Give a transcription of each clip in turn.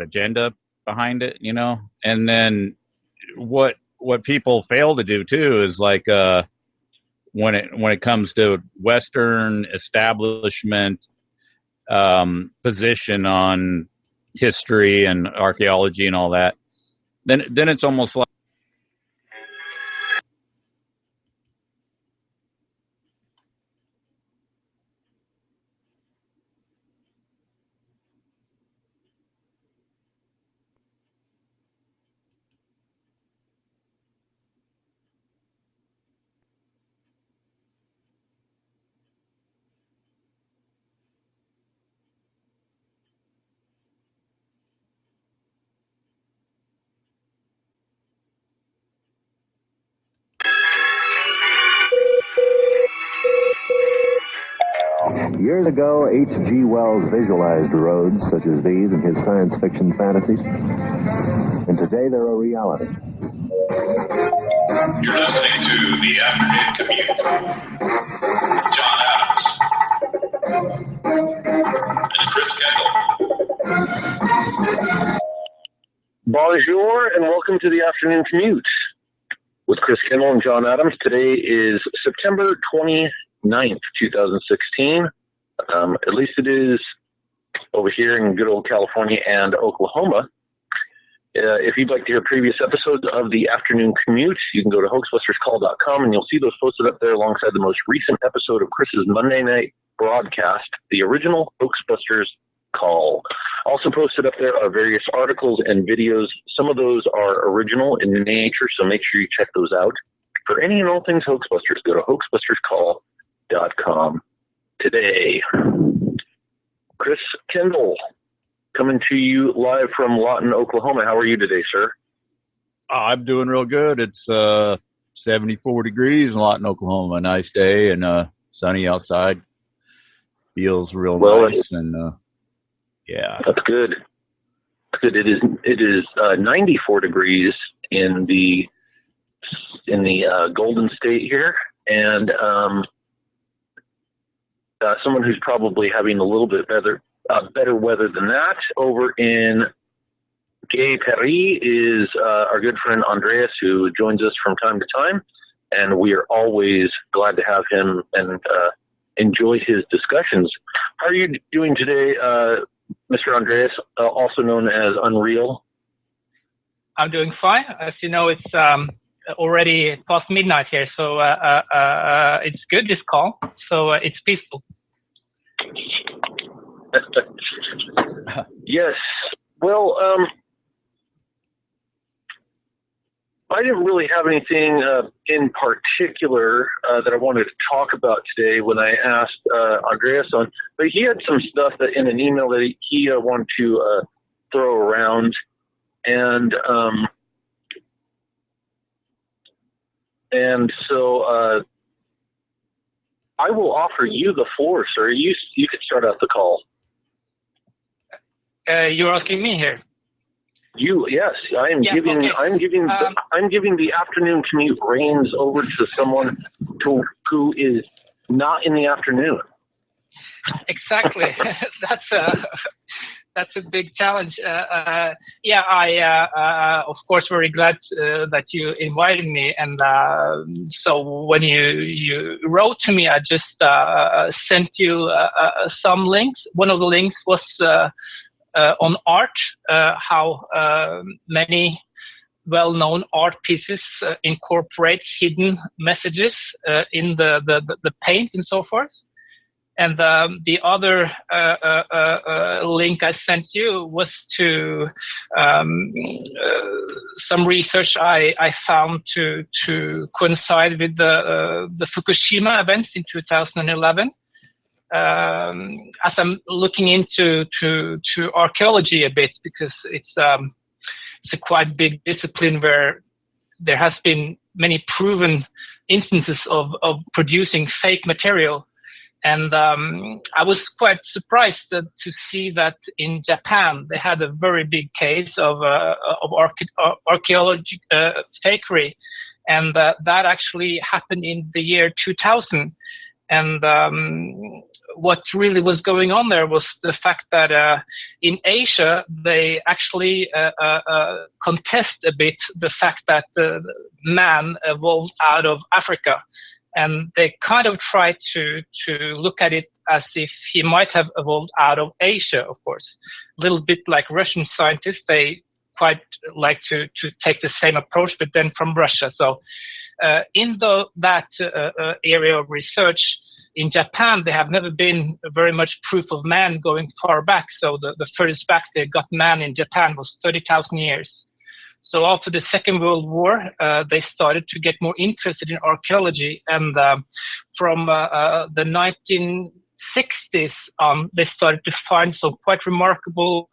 agenda behind it, you know. And then what people fail to do too is like when it comes to Western establishment position on history and archaeology and all that, then it's almost like Years ago, H.G. Wells visualized roads such as these in his science fiction fantasies, and today they're a reality. You're listening to The Afternoon Commute with John Adams and Chris Kendall. Bonjour, and welcome to The Afternoon Commute with Chris Kendall and John Adams. Today is September 29th, 2016. At least it is over here in good old California and Oklahoma. If you'd like to hear previous episodes of The Afternoon Commute, you can go to hoaxbusterscall.com and you'll see those posted up there alongside the most recent episode of Chris's Monday night broadcast, the original Hoaxbusters Call. Also posted up there are various articles and videos. Some of those are original in nature, so make sure you check those out. For any and all things Hoaxbusters, go to hoaxbusterscall.com today. Chris Kendall, coming to you live from Lawton, Oklahoma. How are you today, sir? I'm doing real good. It's 74 degrees in Lawton, Oklahoma. A nice day and sunny outside. Feels real nice and yeah. That's good. Good. It is 94 degrees in the Golden State here, and someone who's probably having a little bit better weather than that over in Gay Paris is our good friend Andreas, who joins us from time to time, and we are always glad to have him and enjoy his discussions. How are you doing today, Mr. Andreas, also known as Unreal? I'm doing fine. As you know, it's already past midnight here, so it's good, this call. So it's peaceful. Yes. Well, I didn't really have anything in particular that I wanted to talk about today when I asked Andreas on, but he had some stuff that in an email that he wanted to throw around, and so I will offer you the floor, sir. You could start out the call. You're asking me here. Yes, I'm giving the afternoon commute reins over to someone who is not in the afternoon. Exactly. That's a big challenge. I of course very glad that you invited me, and so when you wrote to me, I just sent you some links. One of the links was on art, how many well-known art pieces incorporate hidden messages in the paint and so forth. And the other link I sent you was to some research I found to coincide with the Fukushima events in 2011. As I'm looking into archaeology a bit, because it's a quite big discipline where there has been many proven instances of producing fake material. And I was quite surprised to see that in Japan they had a very big case of archaeology fakery, and that actually happened in the year 2000. And what really was going on there was the fact that in Asia, they actually contest a bit the fact that man evolved out of Africa. And they kind of try to look at it as if he might have evolved out of Asia, of course. A little bit like Russian scientists, they quite like to take the same approach, but then from Russia. So in that area of research, in Japan, there have never been very much proof of man going far back. So the furthest back they got man in Japan was 30,000 years. So after the Second World War, they started to get more interested in archaeology. And from the 1960s on, they started to find some quite remarkable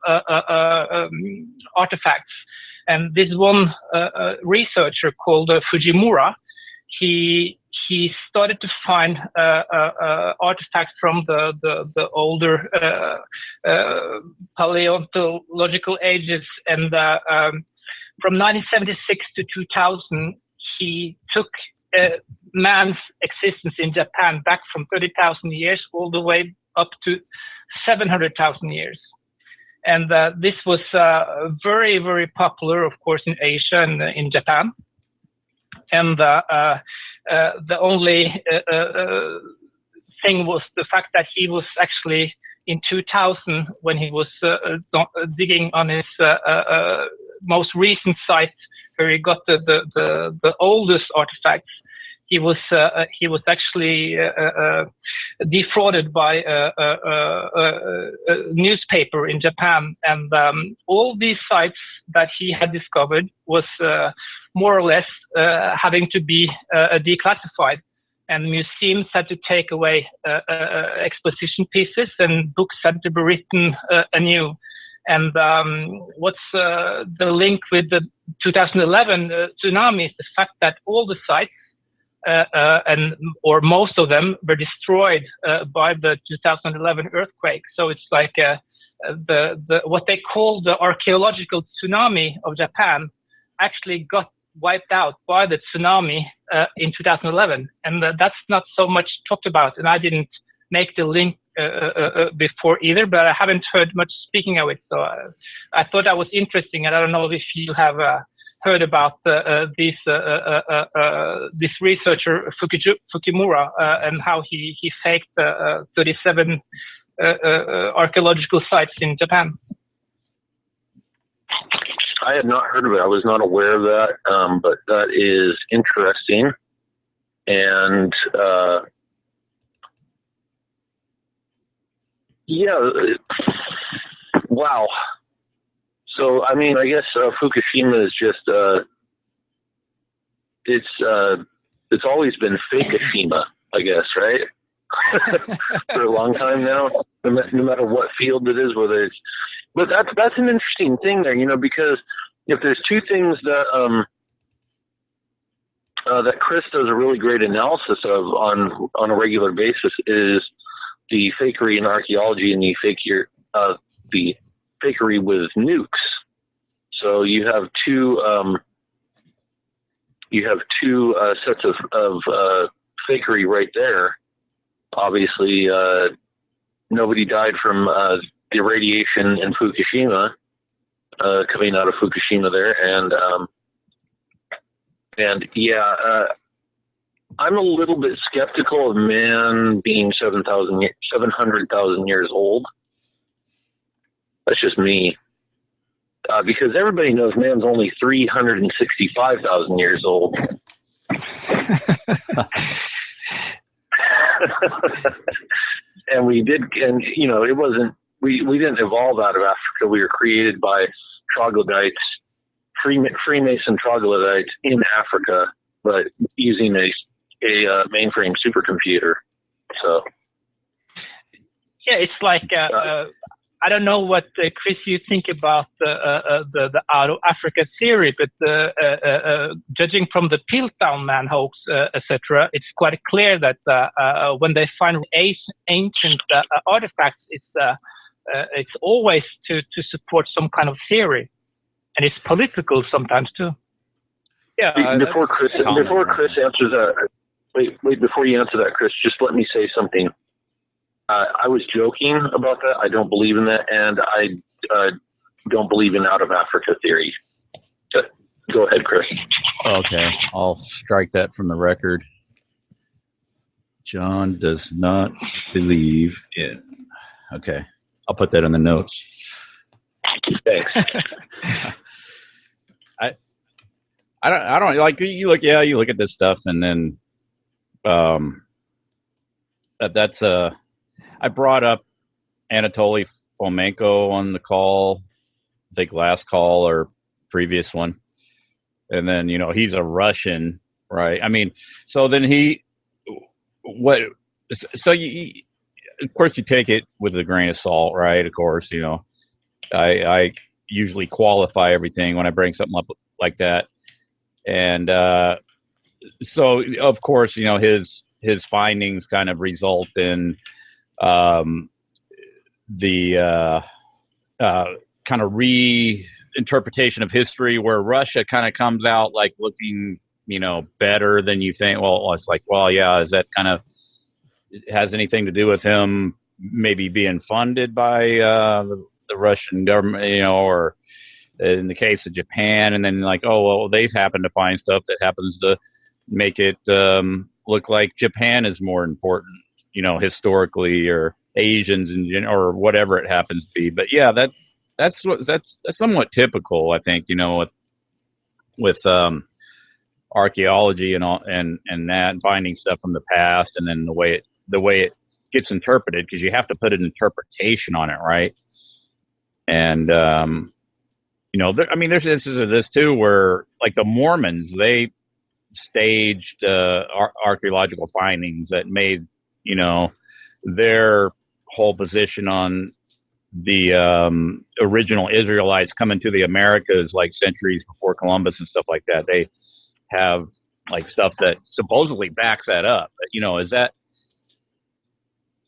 artifacts. And this one researcher called Fujimura, he started to find artifacts from the older paleontological ages. And from 1976 to 2000, he took man's existence in Japan back from 30,000 years all the way up to 700,000 years. And this was very, very popular, of course, in Asia and in Japan. And the only thing was the fact that he was actually in 2000, when he was digging on his most recent site where he got the oldest artifacts, he was actually defrauded by a newspaper in Japan, and all these sites that he had discovered was more or less having to be declassified, and museums had to take away exposition pieces, and books had to be written anew. And what's the link with the 2011 tsunami is the fact that all the sites, or most of them, were destroyed by the 2011 earthquake. So it's like what they call the archaeological tsunami of Japan actually got wiped out by the tsunami in 2011, and that's not so much talked about. And I didn't make the link before either, but I haven't heard much speaking of it. So I thought that was interesting, and I don't know if you have heard about this researcher Fujimura and how he faked 37 archaeological sites in Japan. I had not heard of it. I was not aware of that, but that is interesting. And yeah, wow. So, I mean, I guess Fukushima is just, it's always been Fakeshima, I guess, right? For a long time now, no matter what field it is, whether it's, but that's an interesting thing there, you know, because if there's two things that that Chris does a really great analysis of on a regular basis is the fakery in archaeology and the fakery with nukes. So you have two sets of fakery right there. Obviously, nobody died from the radiation in Fukushima, coming out of Fukushima there, and yeah, I'm a little bit skeptical of man being 700,000 years old. That's just me, because everybody knows man's only 365,000 years old. And you know, it wasn't. We didn't evolve out of Africa. We were created by troglodytes, Freemason troglodytes in Africa, but using a mainframe supercomputer. So yeah, it's like I don't know what Chris you think about the out of Africa theory, but judging from the Piltdown Man hoax, etc., it's quite clear that when they find ancient artifacts, it's always to support some kind of theory, and it's political sometimes too. Yeah. Before Chris answers that, Wait, before you answer that, Chris, just let me say something. I was joking about that. I don't believe in that, and I don't believe in out of Africa theory. Go ahead, Chris. Okay, I'll strike that from the record. John does not believe in. Okay, I'll put that in the notes. Thanks. I don't like you look at this stuff and then that's I brought up Anatoly Fomenko on the call, I think last call or previous one, and then he's a Russian, right? I mean, so then of course you take it with a grain of salt, right? Of course, I usually qualify everything when I bring something up like that. And so, of course, his findings kind of result in the kind of reinterpretation of history, where Russia kind of comes out like looking, better than you think. Well, it's like, well, yeah, is that kind of has anything to do with him maybe being funded by the Russian government, or in the case of Japan, and then like, oh, well, they happen to find stuff that happens to make it look like Japan is more important, historically, or Asians or whatever it happens to be. But yeah, that's somewhat typical, I think, with archaeology and all, and that, and finding stuff from the past, and then the way it gets interpreted, because you have to put an interpretation on it, right? And there's instances of this too, where like the Mormons, they staged archaeological findings that made their whole position on the original Israelites coming to the Americas like centuries before Columbus and stuff like that. They have like stuff that supposedly backs that up. But,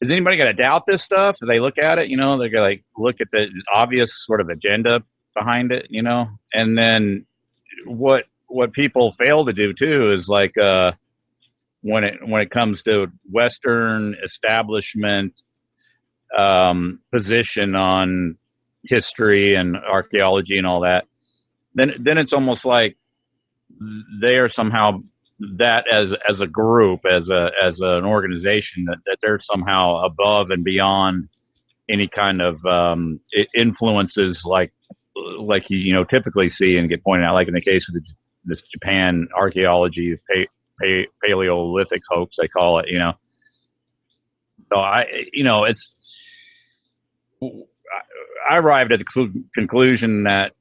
is anybody going to doubt this stuff? Do they look at it? They're going to like look at the obvious sort of agenda behind it, and then what people fail to do too is like when it comes to Western establishment position on history and archaeology and all that, then it's almost like they are somehow, that as a group, as an organization, that they're somehow above and beyond any kind of influences like you typically see and get pointed out, like in the case of this Japan archaeology, Paleolithic hoax, they call it. So I arrived at the conclusion that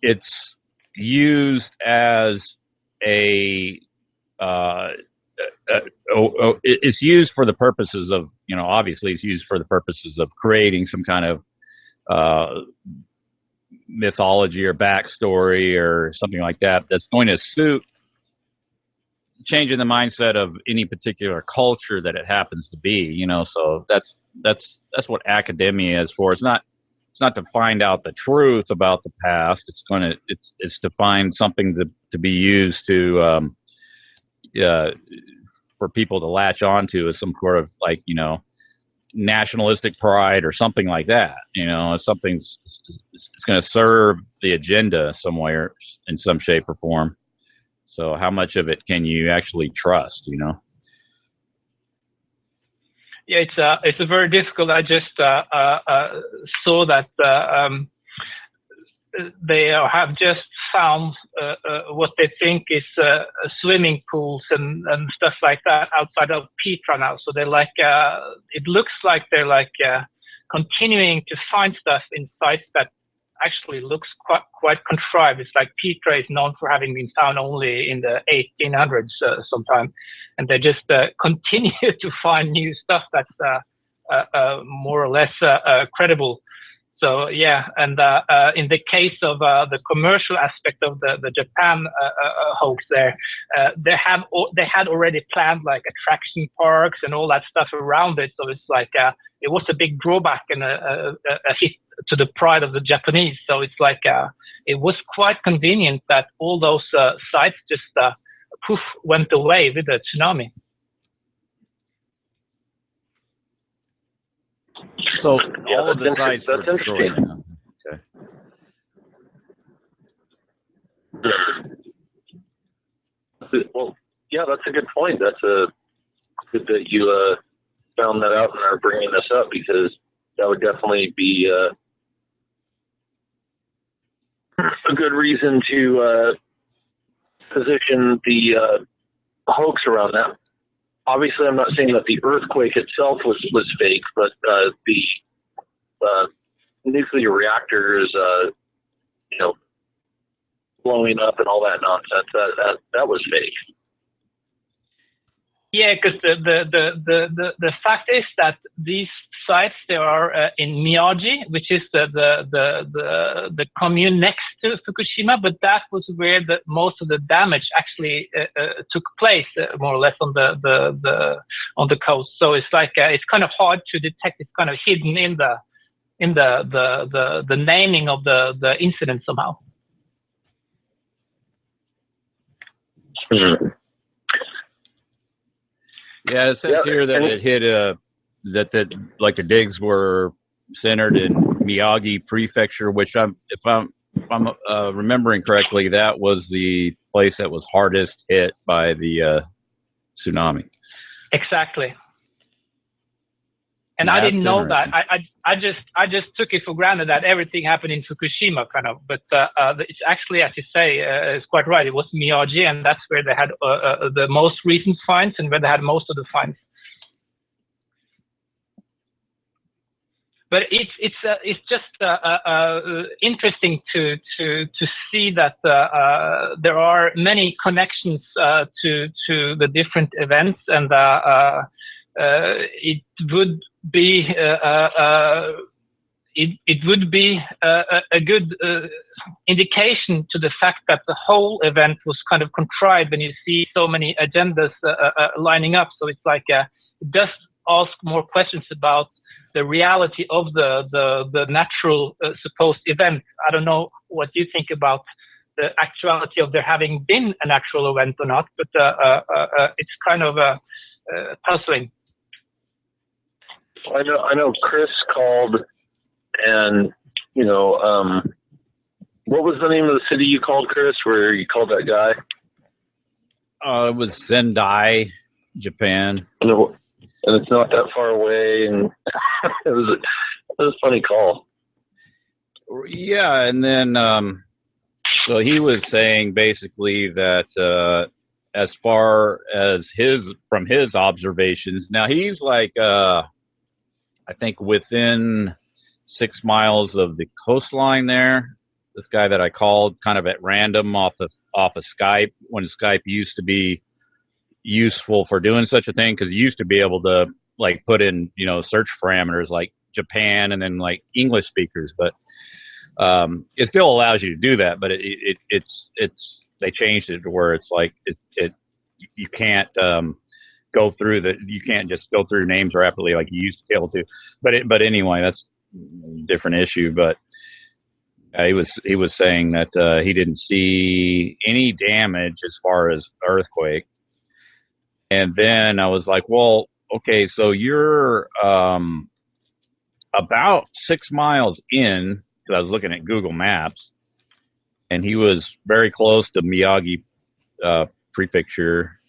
it's used as it's used for the purposes of, obviously it's used for the purposes of creating some kind of mythology or backstory or something like that that's going to suit changing the mindset of any particular culture that it happens to be. So that's what academia is for. It's not to find out the truth about the past. It's to find something to be used to for people to latch onto as some sort of like, nationalistic pride or something like that. Something's it's going to serve the agenda somewhere in some shape or form. So how much of it can you actually trust? Yeah, it's a very difficult. I just saw that they have just found what they think is swimming pools and stuff like that outside of Petra now. So they're like, it looks like they're like continuing to find stuff in sites that actually looks quite contrived. It's like Petra is known for having been found only in the 1800s sometime, and they just continue to find new stuff that's more or less credible. So yeah, and in the case of the commercial aspect of the Japan hoax, they had already planned like attraction parks and all that stuff around it. So it's like it was a big drawback and a hit to the pride of the Japanese. So it's like it was quite convenient that all those sites just poof went away with the tsunami. So Yeah, all of the that's sites were that's destroyed. interesting. Okay. Well, yeah, that's a good point. That's good that you found that out and are bringing this up, because that would definitely be a good reason to position the hoax around that. Obviously, I'm not saying that the earthquake itself was fake, but the nuclear reactors, blowing up and all that nonsense, that was fake. Yeah, because the fact is that these sites, they are in Miyagi, which is the commune next to Fukushima, but that was where most of the damage actually took place, more or less on the coast. So it's like it's kind of hard to detect. It's kind of hidden in the naming of the incident somehow. Mm-hmm. Yeah, it says here that it hit that like the digs were centered in Miyagi Prefecture, which if I'm remembering correctly, that was the place that was hardest hit by the tsunami. Exactly. And I didn't know that. I just took it for granted that everything happened in Fukushima, kind of. But it's actually, as you say, it's quite right. It was Miyagi, and that's where they had the most recent finds and where they had most of the finds. But it's just interesting to see that there are many connections to the different events, and it would be a good indication to the fact that the whole event was kind of contrived when you see so many agendas lining up. So it's like it does ask more questions about the reality of the natural supposed event. I don't know what you think about the actuality of there having been an actual event or not, but it's kind of puzzling. I know Chris called, and what was the name of the city you called, Chris, where you called that guy? It was Sendai, Japan. And it's not that far away, and it was a funny call. Yeah, and then so he was saying basically that as far as from his observations, now he's like I think within 6 miles of the coastline there. This guy that I called kind of at random off of Skype, when Skype used to be useful for doing such a thing, because you used to be able to like put in search parameters like Japan and then like English speakers, but it still allows you to do that. But it's they changed it to where it's like you can't you can't just go through names rapidly like you used to be able to. But anyway, that's a different issue. But he was saying that he didn't see any damage as far as earthquake. And then I was like, well, okay, so you're about 6 miles in, because I was looking at Google Maps, and he was very close to Miyagi Prefecture.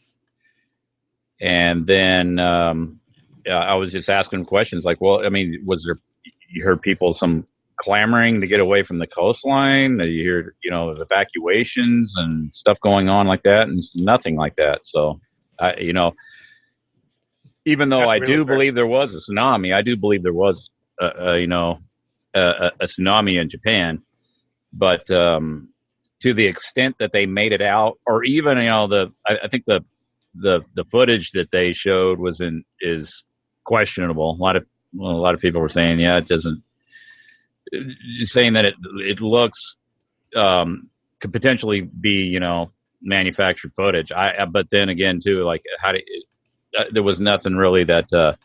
And then I was just asking questions like, well, I mean, you heard people clamoring to get away from the coastline? You hear, evacuations and stuff going on like that, and it's nothing like that. So, even though I do believe there was a tsunami, I do believe there was, a tsunami in Japan, but to the extent that they made it out, or even, I think the footage that they showed is questionable. A lot of people were saying, yeah, it doesn't. Saying that it looks could potentially be manufactured footage. But then again too, like there was nothing really that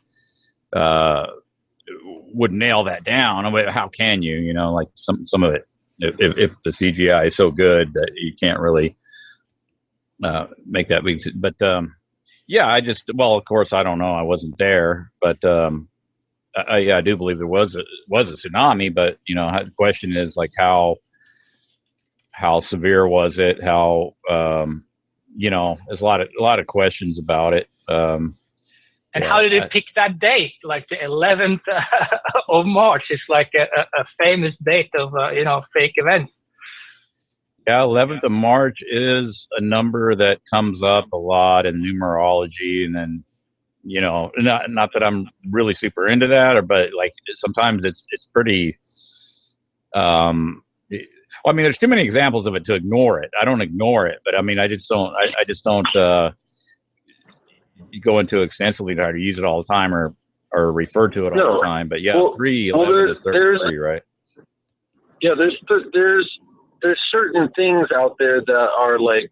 would nail that down. I mean, how can you like some of it, if the CGI is so good that you can't really make that big. But yeah, of course I don't know, I wasn't there, but Yeah, I do believe there was a tsunami, but the question is like how severe was it? How there's a lot of questions about it. And how did it pick that date? Like the 11th of March is like a famous date of fake events. Yeah, 11th of March is a number that comes up a lot in numerology, and then not that I'm really super into that, but like sometimes it's pretty. I mean, there's too many examples of it to ignore it. I don't ignore it, but I mean, I just don't go into extensively try to use it all the time or refer to it all the time. But yeah, 311 is 33, right? Yeah, there's certain things out there that are like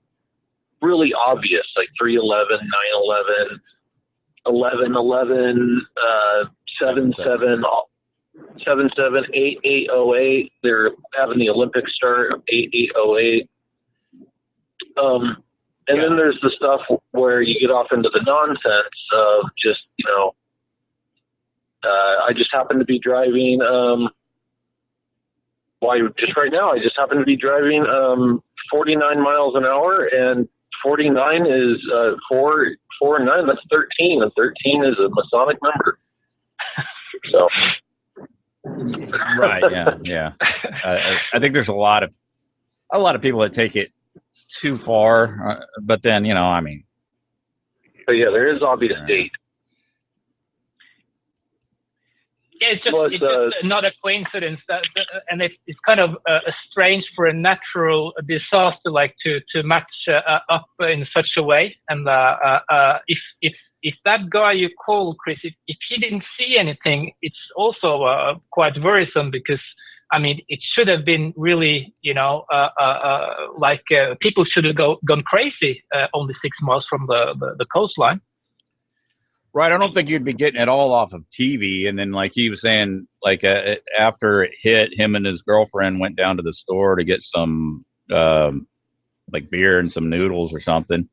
really obvious, like 311, 911, 1111, 77, 77, 8808. They're having the Olympics start 8808. And then there's the stuff where you get off into the nonsense of just, I just happen to be driving, just right now, I just happen to be driving 49 miles an hour, and 49 is 4 and 9, that's 13, and 13 is a Masonic number. So. Right, yeah. I think there's a lot of people that take it too far, but then But yeah, there is obvious date. Yeah, it's just not a coincidence and it's kind of strange for a natural disaster like to match up in such a way. And if that guy you call Chris, if he didn't see anything, it's also quite worrisome, because I mean, it should have been really, people should have gone crazy only 6 miles from the coastline. Right. I don't think you'd be getting it all off of TV. And then, like he was saying, like after it hit, him and his girlfriend went down to the store to get some like beer and some noodles or something.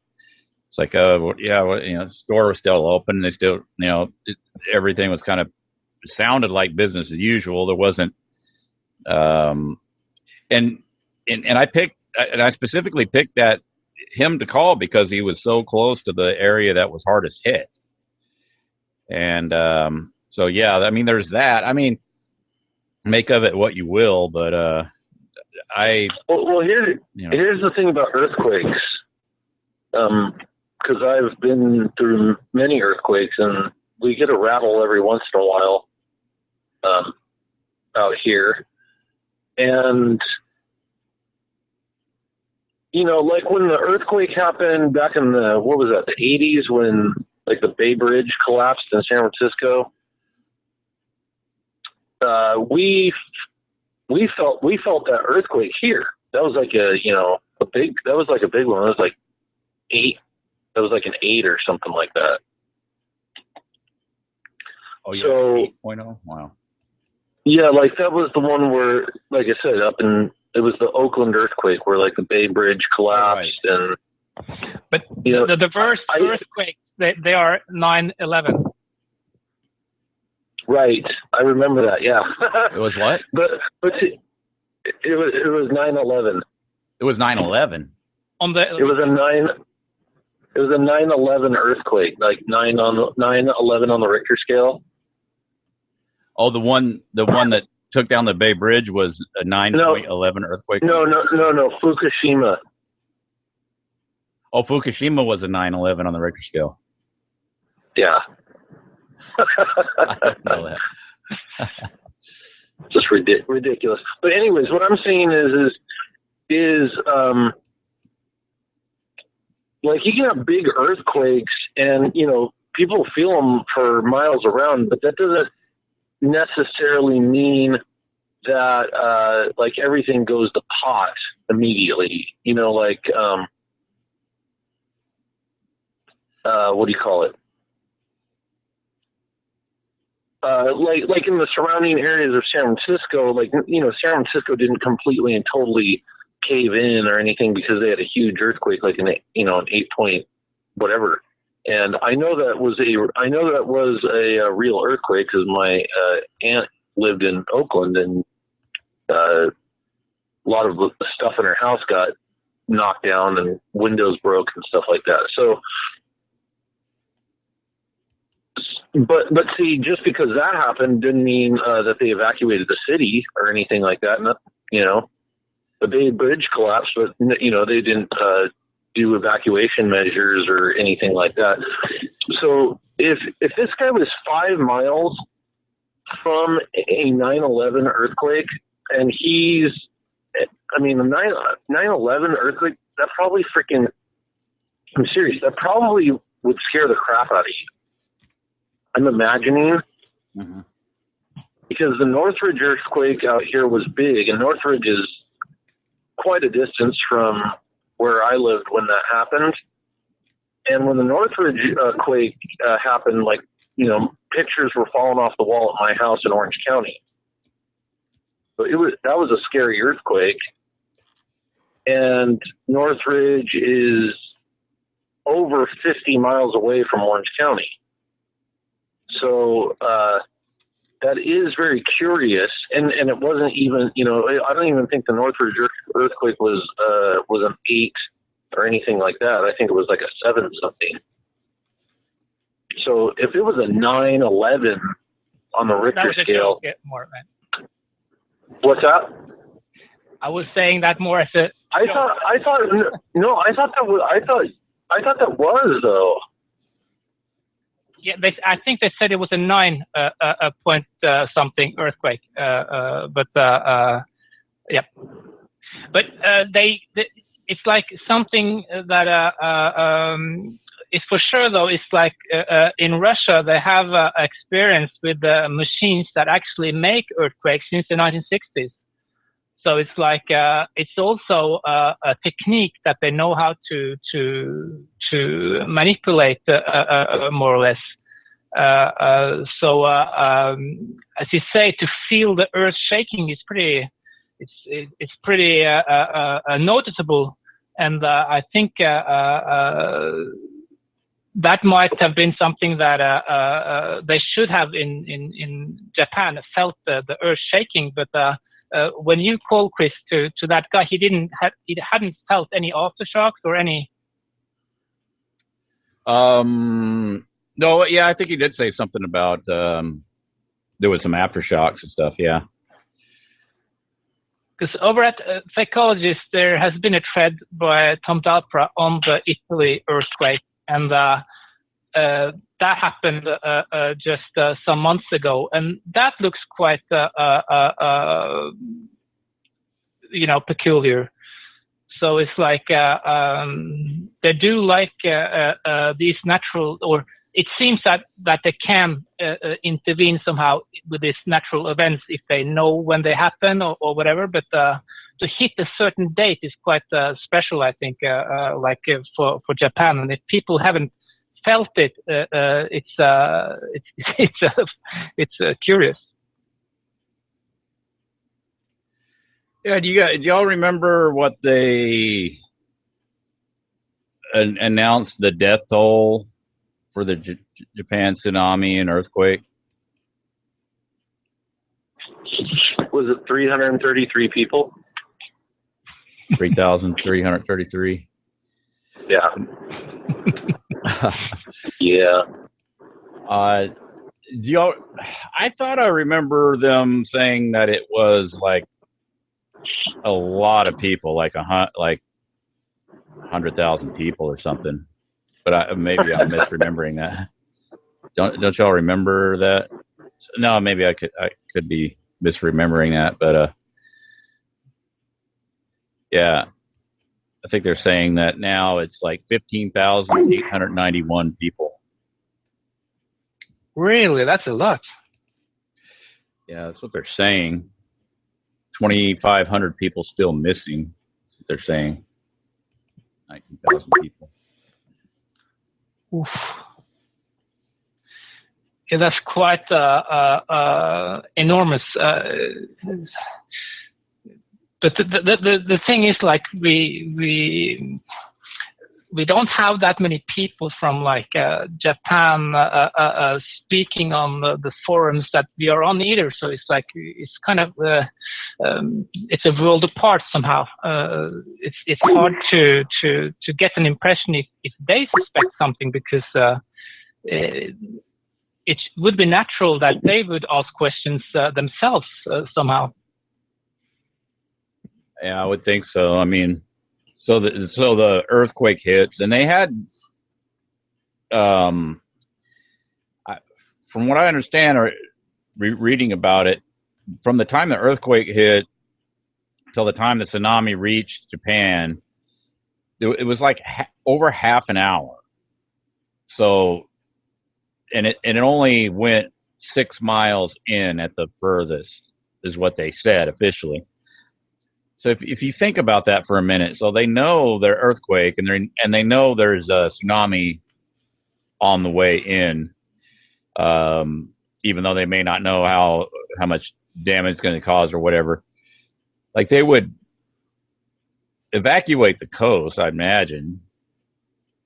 It's like, the store was still open. They still, everything was kind of sounded like business as usual. There wasn't. And I specifically picked him to call because he was so close to the area that was hardest hit. And so yeah, I mean, there's that. I mean, make of it what you will, but here's the thing about earthquakes, because I've been through many earthquakes, and we get a rattle every once in a while out here. And, like when the earthquake happened back in the 80s, when like the Bay Bridge collapsed in San Francisco, we felt that earthquake here. That was like a big one. It was like 8. That was like an 8 or something like that. Oh yeah. So 8.0. Wow. Yeah, like that was the one where, like I said, it was the Oakland earthquake where like the Bay Bridge collapsed. Right. But the first earthquake, they are 9/11. Right, I remember that. Yeah. It was what? But it was 9/11. It was 9/11. It was a 9/11 earthquake, like 9/11 on the Richter scale. Oh, the one that took down the Bay Bridge was a 9.11 earthquake? No, Fukushima. Oh, Fukushima was a 9/11 on the Richter scale. Yeah. I don't know that. Just ridiculous. But anyways, what I'm saying is like you can have big earthquakes and, people feel them for miles around, but that doesn't necessarily mean that like everything goes to pot immediately. Like what do you call it? Like in the surrounding areas of San Francisco, like San Francisco didn't completely and totally cave in or anything because they had a huge earthquake, like an 8 point whatever And I know that was a real earthquake because my aunt lived in Oakland, and a lot of the stuff in her house got knocked down and windows broke and stuff like that. So, but see, just because that happened didn't mean that they evacuated the city or anything like that. And, the Bay Bridge collapsed, but they didn't do evacuation measures or anything like that. So if this guy was 5 miles from a 9/11 earthquake, and the 9/11 earthquake, that probably I'm serious, that probably would scare the crap out of you. I'm imagining, because the Northridge earthquake out here was big, and Northridge is quite a distance from where I lived when that happened. And when the Northridge quake happened, pictures were falling off the wall at my house in Orange County. So that was a scary earthquake. And Northridge is over 50 miles away from Orange County. So that is very curious. And it wasn't even, I don't even think the Northridge earthquake was an 8 or anything like that. I think it was like a 7 something. So if it was a 9/11 on the Richter scale, more, right? What's that? I was saying that more as a. I thought that was though. Yeah, I think they said it was a 9 point something earthquake, but yeah. But it's like something that it's for sure though. It's like in Russia they have experience with machines that actually make earthquakes since the 1960s. So it's like it's also a technique that they know how to manipulate more or less. So as you say, to feel the earth shaking is pretty. It's pretty noticeable, and I think that might have been something that they should have in Japan felt the earth shaking. But when you called Chris to that guy, he hadn't felt any aftershocks or any. No, yeah, I think he did say something about there was some aftershocks and stuff. Yeah. Because over at Psychologist, there has been a thread by Tom Dalpra on the Italy earthquake, and that happened just some months ago, and that looks quite, peculiar. So it's like they do like these natural, or it seems that they can intervene somehow with these natural events if they know when they happen or whatever. But to hit a certain date is quite special, I think, for Japan. And if people haven't felt it, it's curious. Yeah, do y'all remember what they announced the death toll for the Japan tsunami and earthquake? Was it 333 people? 3,333. Yeah. Yeah. Do y'all? I thought I remember them saying that it was like a lot of people, like 100,000 people or something. But maybe I'm misremembering that. Don't y'all remember that? No, maybe I could be misremembering that, but yeah, I think they're saying that now it's like 15,891 people. Really, that's a lot. Yeah, that's what they're saying. 2,500 people still missing. That's what they're saying. 19,000 people. Oof. Yeah, that's quite enormous. But the thing is, like we we don't have that many people from like Japan speaking on the forums that we are on either. So it's like it's kind of it's a world apart somehow. It's hard to get an impression if they suspect something, because it would be natural that they would ask questions themselves somehow. Yeah, I would think so. I mean, so the earthquake hits, and they had, from what I understand or reading about it, from the time the earthquake hit till the time the tsunami reached Japan, it was like over half an hour. So, and it only went 6 miles in at the furthest, is what they said officially. So if you think about that for a minute, so they know their earthquake, and they know there's a tsunami on the way in, even though they may not know how much damage it's going to cause or whatever. Like, they would evacuate the coast, I'd imagine.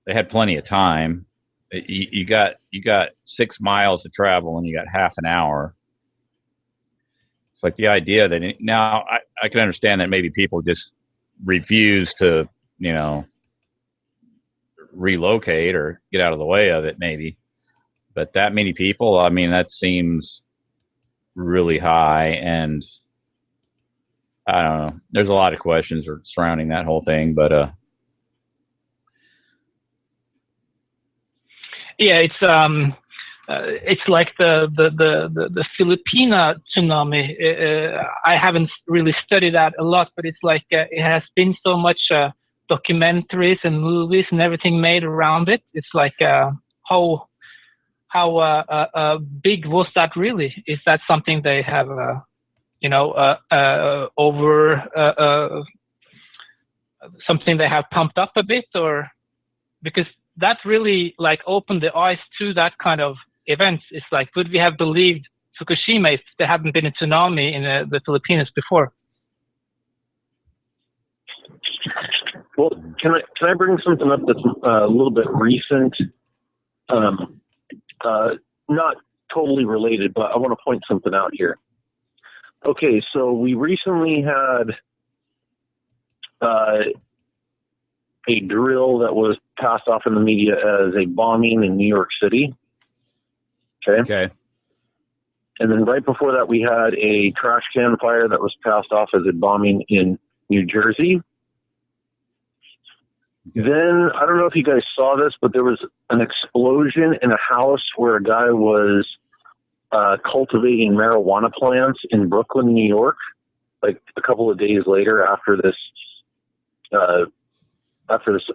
They had plenty of time. You got 6 miles to travel, and you got half an hour. It's like the idea that now I can understand that maybe people just refuse to, relocate or get out of the way of it, maybe. But that many people, I mean, that seems really high, and I don't know. There's a lot of questions surrounding that whole thing, but yeah, it's like the Filipina tsunami. I haven't really studied that a lot, but it's like it has been so much documentaries and movies and everything made around it. It's like how big was that really? Is that something they have over something they have pumped up a bit, or because that really like opened the eyes to that kind of events? It's like, would we have believed Fukushima if there hadn't been a tsunami in the Philippines before? Well, can I bring something up that's a little bit recent? Not totally related, but I want to point something out here. Okay, so we recently had a drill that was passed off in the media as a bombing in New York City. Okay. And then right before that, we had a trash can fire that was passed off as a bombing in New Jersey. Then, I don't know if you guys saw this, but there was an explosion in a house where a guy was cultivating marijuana plants in Brooklyn, New York, like a couple of days later after this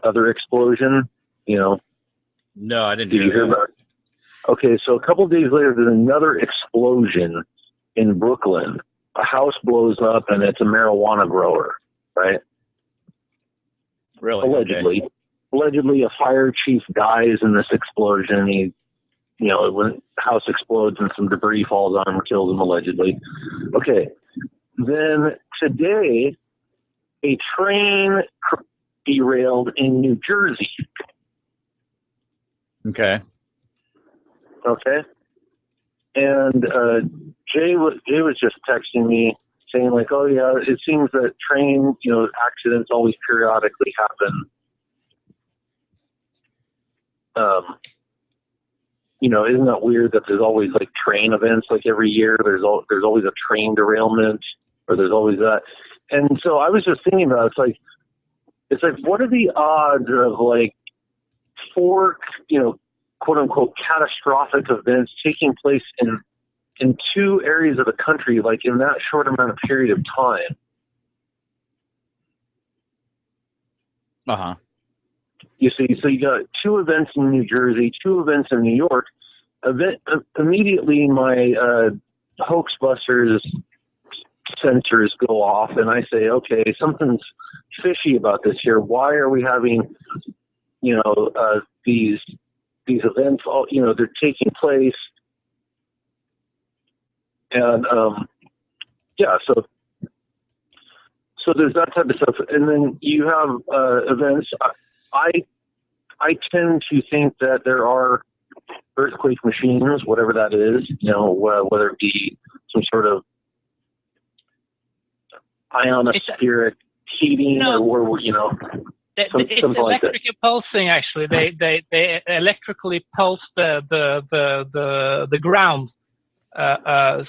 other explosion, No, I didn't. Did you hear about it? Okay, so a couple of days later, there's another explosion in Brooklyn. A house blows up, and it's a marijuana grower, right? Really? Allegedly. Okay. Allegedly, a fire chief dies in this explosion. When the house explodes and some debris falls on him, kills him allegedly. Okay. Then today, a train derailed in New Jersey. Okay. And Jay was just texting me saying like, oh yeah, it seems that train, accidents always periodically happen. Isn't that weird that there's always like train events, like every year there's always a train derailment, or there's always that. And so I was just thinking about it, it's like what are the odds of like 4, quote unquote catastrophic events taking place in 2 areas of the country, like in that short amount of period of time? Uh-huh. You see, so you got 2 events in New Jersey, 2 events in New York. Immediately my Hoaxbusters sensors go off, and I say, okay, something's fishy about this here. Why are we having, these events? All they're taking place, and so there's that type of stuff, and then you have events. I I tend to think that there are earthquake machines, whatever that is, whether it be some sort of ionospheric heating or It's something like that. electrical pulsing. Actually, they electrically pulse the ground.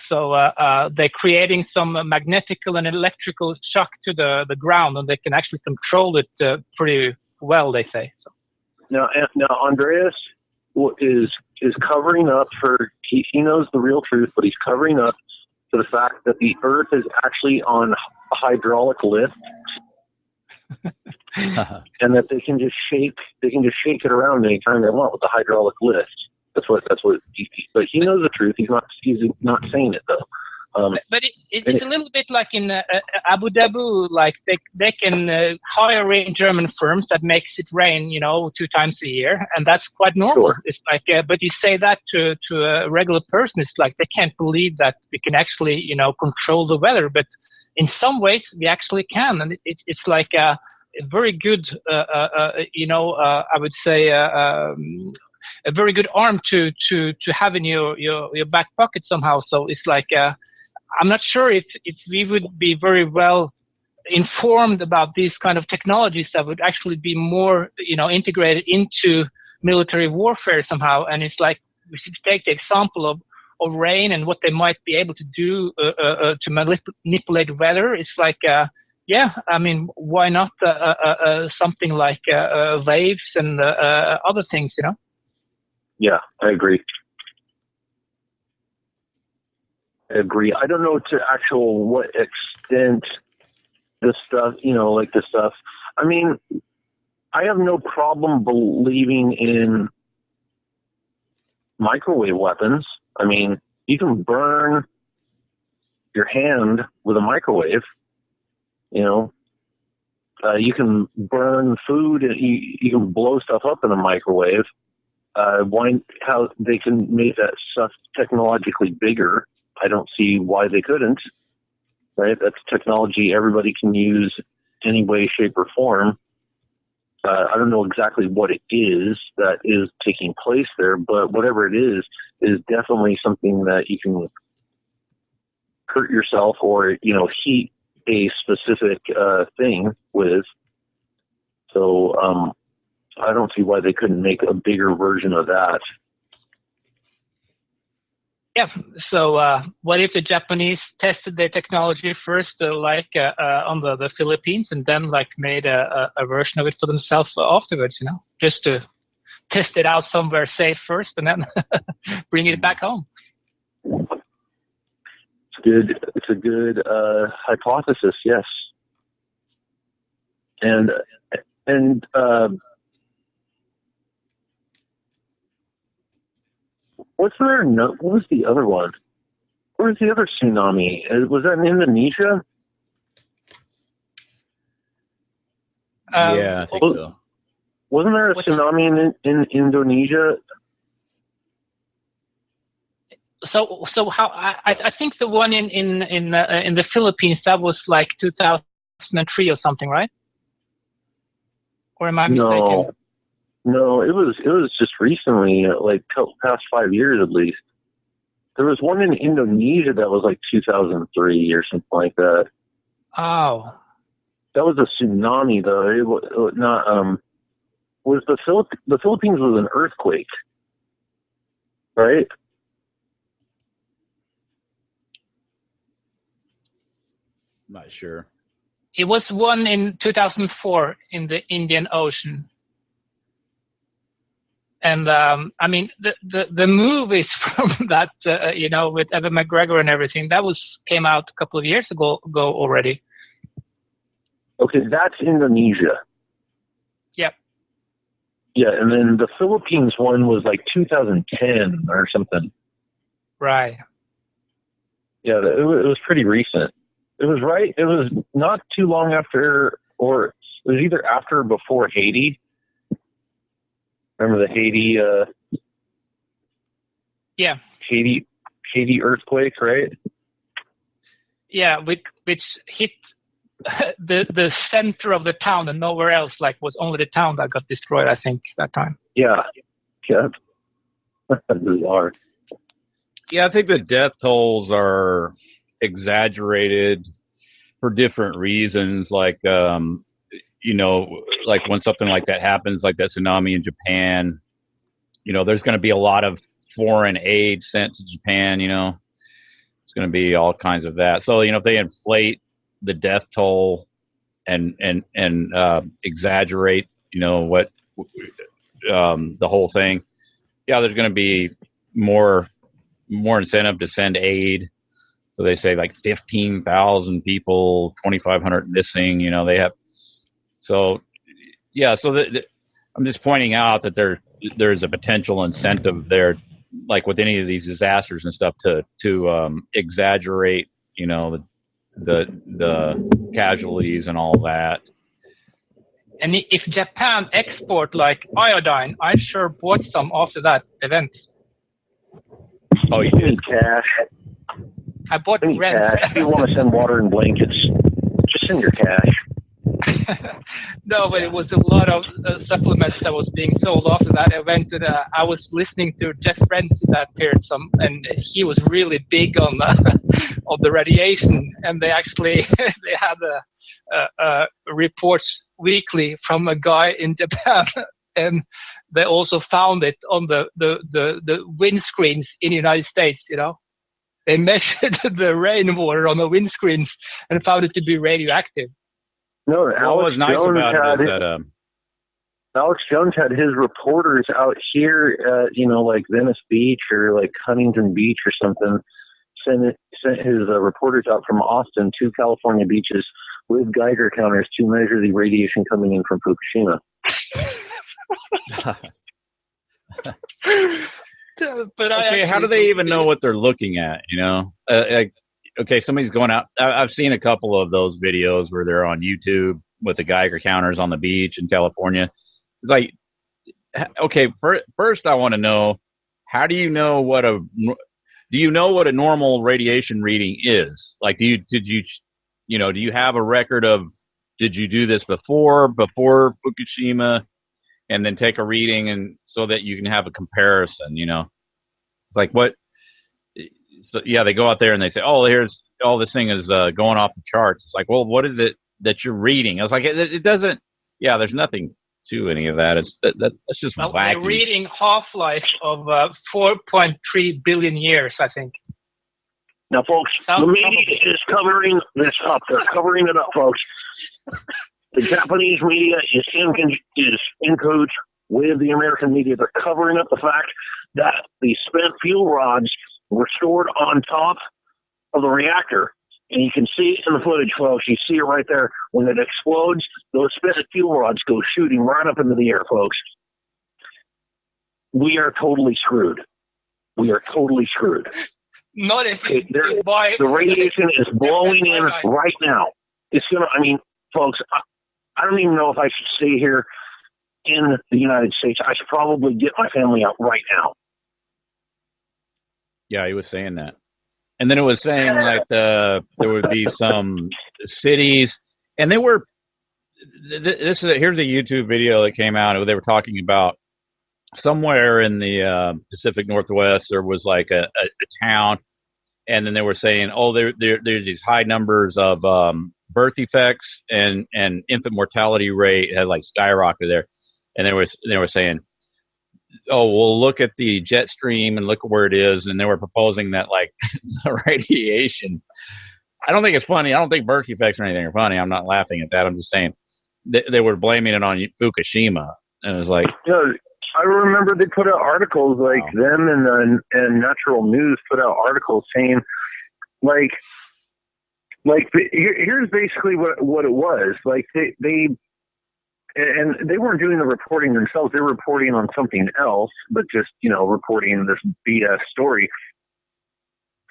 So they're creating some magnetical and electrical shock to the ground, and they can actually control it pretty well, they say. So. Now Andreas is covering up for, he knows the real truth, but he's covering up for the fact that the Earth is actually on a hydraulic lift, and that they can just shake it around anytime they want with the hydraulic lift. That's what. But he knows the truth. He's not saying it though. But it's a little bit like in Abu Dhabi, like they can hire in German firms that makes it rain, 2 times a year, and that's quite normal. Sure. It's like, but you say that to a regular person, it's like they can't believe that we can actually, control the weather. But in some ways, we actually can, and it's like a very good, I would say. A very good arm to have in your back pocket somehow. So it's like I'm not sure if we would be very well informed about these kind of technologies that would actually be more integrated into military warfare somehow. And it's like we should take the example of rain and what they might be able to do to manipulate weather. It's like why not something like waves and other things, Yeah, I agree. I don't know to what extent this stuff, like this stuff. I mean, I have no problem believing in microwave weapons. I mean, you can burn your hand with a microwave. You can burn food. You can blow stuff up in a microwave. How they can make that stuff technologically bigger, I don't see why they couldn't. Right? That's technology everybody can use any way, shape, or form. I don't know exactly what it is that is taking place there, but whatever it is definitely something that you can hurt yourself or, heat a specific thing with. So I don't see why they couldn't make a bigger version of that. Yeah. So what if the Japanese tested their technology first, on the Philippines, and then made a version of it for themselves afterwards? Just to test it out somewhere safe first, and then bring it back home. It's a good hypothesis. Yes. And what was the other one? Where was the other tsunami? Was that in Indonesia? Yeah, I think so. Wasn't there a tsunami in Indonesia? So how I think the one in the Philippines, that was like 2003 or something, right? Or am I mistaken? No, it was just recently, past 5 years at least. There was one in Indonesia that was like 2003 or something like that. Oh. That was a tsunami though. It was not. Was the Philippines was an earthquake, right? Not sure. It was one in 2004 in the Indian Ocean. And the movies from that, with Evan McGregor and everything, that came out a couple of years ago already. Okay, that's Indonesia. Yep. Yeah, and then the Philippines one was like 2010 or something. Right. Yeah, it was pretty recent. It was right. It was not too long after, or it was either after or before Haiti. Remember the Haiti? Yeah. Haiti earthquake, right? Yeah, which hit the center of the town and nowhere else. Like, was only the town that got destroyed, I think, that time. Yeah. That's bizarre. Yeah, I think the death tolls are exaggerated for different reasons. Like, you know, like when something like that happens, like that tsunami in Japan, you know, there's going to be a lot of foreign aid sent to Japan, you know. It's going to be all kinds of that. So, you know, if they inflate the death toll and exaggerate, you know, what the whole thing, yeah, there's going to be more incentive to send aid. So they say like 15,000 people, 2,500 missing, you know, they have. So, yeah, so I'm just pointing out that there's a potential incentive there, like with any of these disasters and stuff, to exaggerate, you know, the casualties and all that. And if Japan export like iodine, I sure bought some after that event. Oh, you I did? need cash. I bought I need rent. cash. If you want to send water and blankets, just send your cash. No, but it was a lot of supplements that was being sold after that event. And, I was listening to Jeff Renzi that period, and he was really big on on the radiation. And they actually they had reports weekly from a guy in Japan, and they also found it on the windscreens in the United States. You know, they measured the rainwater on the windscreens and found it to be radioactive. No, What was nice about it is that Alex Jones had his reporters out here, you know, like Venice Beach or like Huntington Beach or something. Sent his reporters out from Austin to California beaches with Geiger counters to measure the radiation coming in from Fukushima. But okay, how do they even know what they're looking at? You know, like, okay, somebody's going out. I've seen a couple of those videos where they're on YouTube with the Geiger counters on the beach in California. It's like, okay, first I want to know, how do you know what a normal radiation reading is? Like, do you have a record of, did you do this before Fukushima, and then take a reading, and so that you can have a comparison, you know? It's like, what? So yeah, they go out there and they say, oh, here's all this thing is going off the charts. It's like, well, what is it that you're reading? I was like, it doesn't. Yeah, there's nothing to any of that. That's just wacky. They're reading half-life of 4.3 billion years, I think. Now, folks, the media is covering this up. They're covering it up, folks. The Japanese media is in cahoots with the American media. They're covering up the fact that the spent fuel rods were stored on top of the reactor. And you can see it in the footage, folks. You see it right there. When it explodes, those spent fuel rods go shooting right up into the air, folks. We are totally screwed. We are totally screwed. Not if you buy... The radiation is blowing in right now. It's going to, I mean, folks, I don't even know if I should stay here in the United States. I should probably get my family out right now. Yeah, he was saying that. And then it was saying like there would be some cities, and they were, here's a YouTube video that came out. They were talking about somewhere in the Pacific Northwest, there was like a town, and then they were saying, oh, there's these high numbers of birth defects, and infant mortality rate had like skyrocketed there. And they were saying, oh, well, look at the jet stream and look at where it is. And they were proposing that, like, the radiation. I don't think it's funny. I don't think birth defects or anything are funny. I'm not laughing at that. I'm just saying they were blaming it on Fukushima. And it was like, you know, I remember they put out articles like them and Natural News put out articles saying, like here's basically what it was. Like they weren't doing the reporting themselves. They were reporting on something else, but just, you know, reporting this BS story.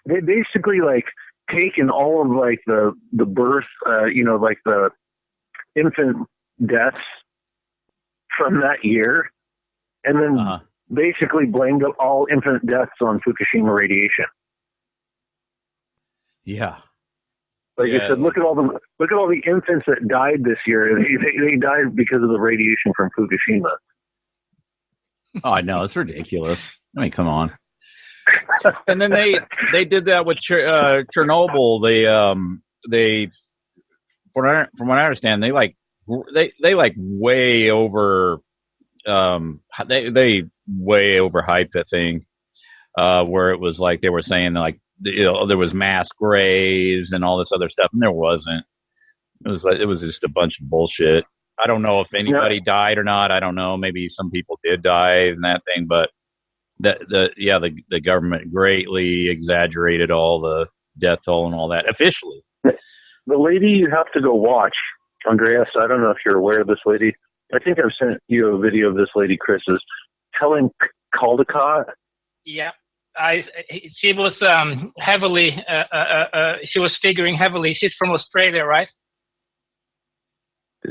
They basically like taken all of like the birth, you know, like the infant deaths from that year, and then basically blamed all infant deaths on Fukushima radiation. Yeah. Like I said, look at all the infants that died this year. They died because of the radiation from Fukushima. Oh, I know, it's ridiculous. I mean, come on. And then they did that with Chernobyl. They from what I understand, they way over they way overhyped that thing, where it was like they were saying like, there was mass graves and all this other stuff, and there wasn't. It was just a bunch of bullshit. I don't know if anybody died or not. I don't know. Maybe some people did die in that thing, but the government greatly exaggerated all the death toll and all that officially. The lady you have to go watch, Andreas, I don't know if you're aware of this lady. I think I've sent you a video of this lady, Chris, is Helen Caldicott. Yeah. She was heavily, she was figuring heavily. She's from Australia, right?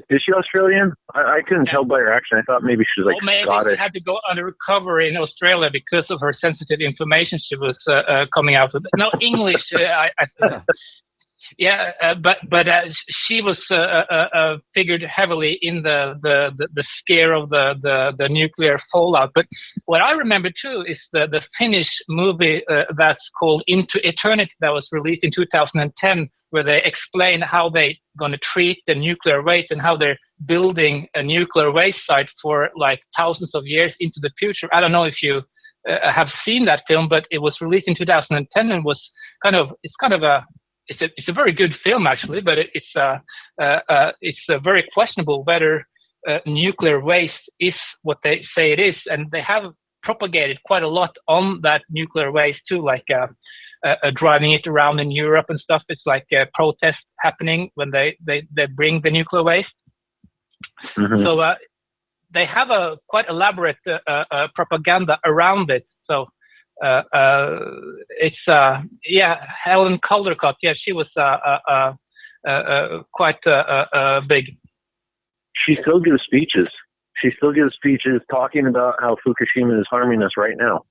Is she Australian? I couldn't tell by her accent. I thought maybe she was like maybe Scottish. She had to go undercover in Australia because of her sensitive information she was coming out with. No, English, I think. Yeah, but she was figured heavily in the scare of the nuclear fallout. But what I remember too is the Finnish movie that's called Into Eternity that was released in 2010, where they explain how they're going to treat the nuclear waste and how they're building a nuclear waste site for like thousands of years into the future. I don't know if you have seen that film, but it was released in 2010 and was it's a very good film actually, but it's very questionable whether nuclear waste is what they say it is, and they have propagated quite a lot on that nuclear waste too, like driving it around in Europe and stuff. It's like a protest happening when they bring the nuclear waste. Mm-hmm. So they have a quite elaborate propaganda around it. So. It's Helen Caldicott. Yeah, she was quite big. She still gives speeches. Talking about how Fukushima is harming us right now.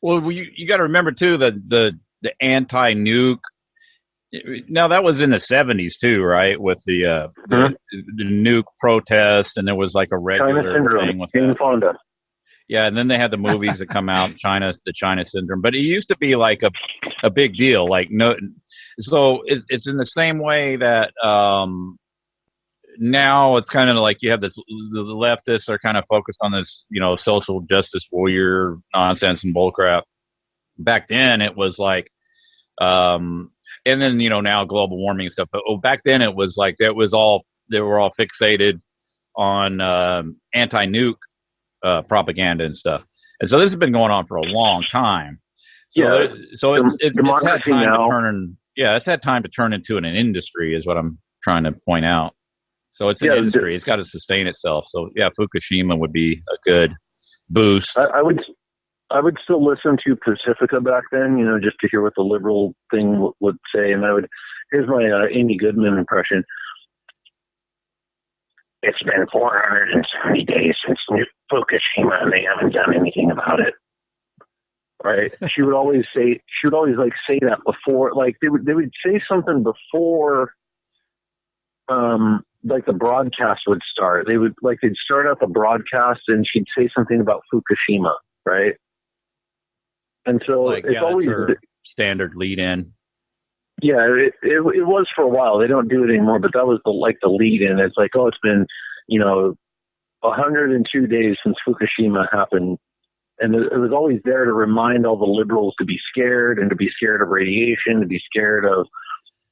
Well, you got to remember too that the anti-nuke. Now that was in the 70s too, right? With the nuke protest, and there was like a regular thing with Jane Fonda. Yeah, and then they had the movies that come out, the China syndrome. But it used to be like a big deal. Like so it's in the same way that now it's kind of like you have the leftists are kind of focused on this, social justice warrior nonsense and bullcrap. Back then it was like, and then now global warming and stuff. But back then it was like they were all fixated on anti-nuke. Propaganda and stuff, and so this has been going on for a long time. So, it's had time to turn. Yeah, it's had time to turn into an industry, is what I'm trying to point out. So it's an industry; it's got to sustain itself. So yeah, Fukushima would be a good boost. I would still listen to Pacifica back then, just to hear what the liberal thing would say, and here's my Amy Goodman impression. It's been 470 days since Fukushima, and they haven't done anything about it. Right? She would always say that before, like they would say something before, like the broadcast would start. They'd start out the broadcast, and she'd say something about Fukushima, right? And so it's always her standard lead in. Yeah, it was for a while. They don't do it anymore, but that was the lead in. It's like, it's been, 102 days since Fukushima happened. And it was always there to remind all the liberals to be scared, and to be scared of radiation, to be scared of,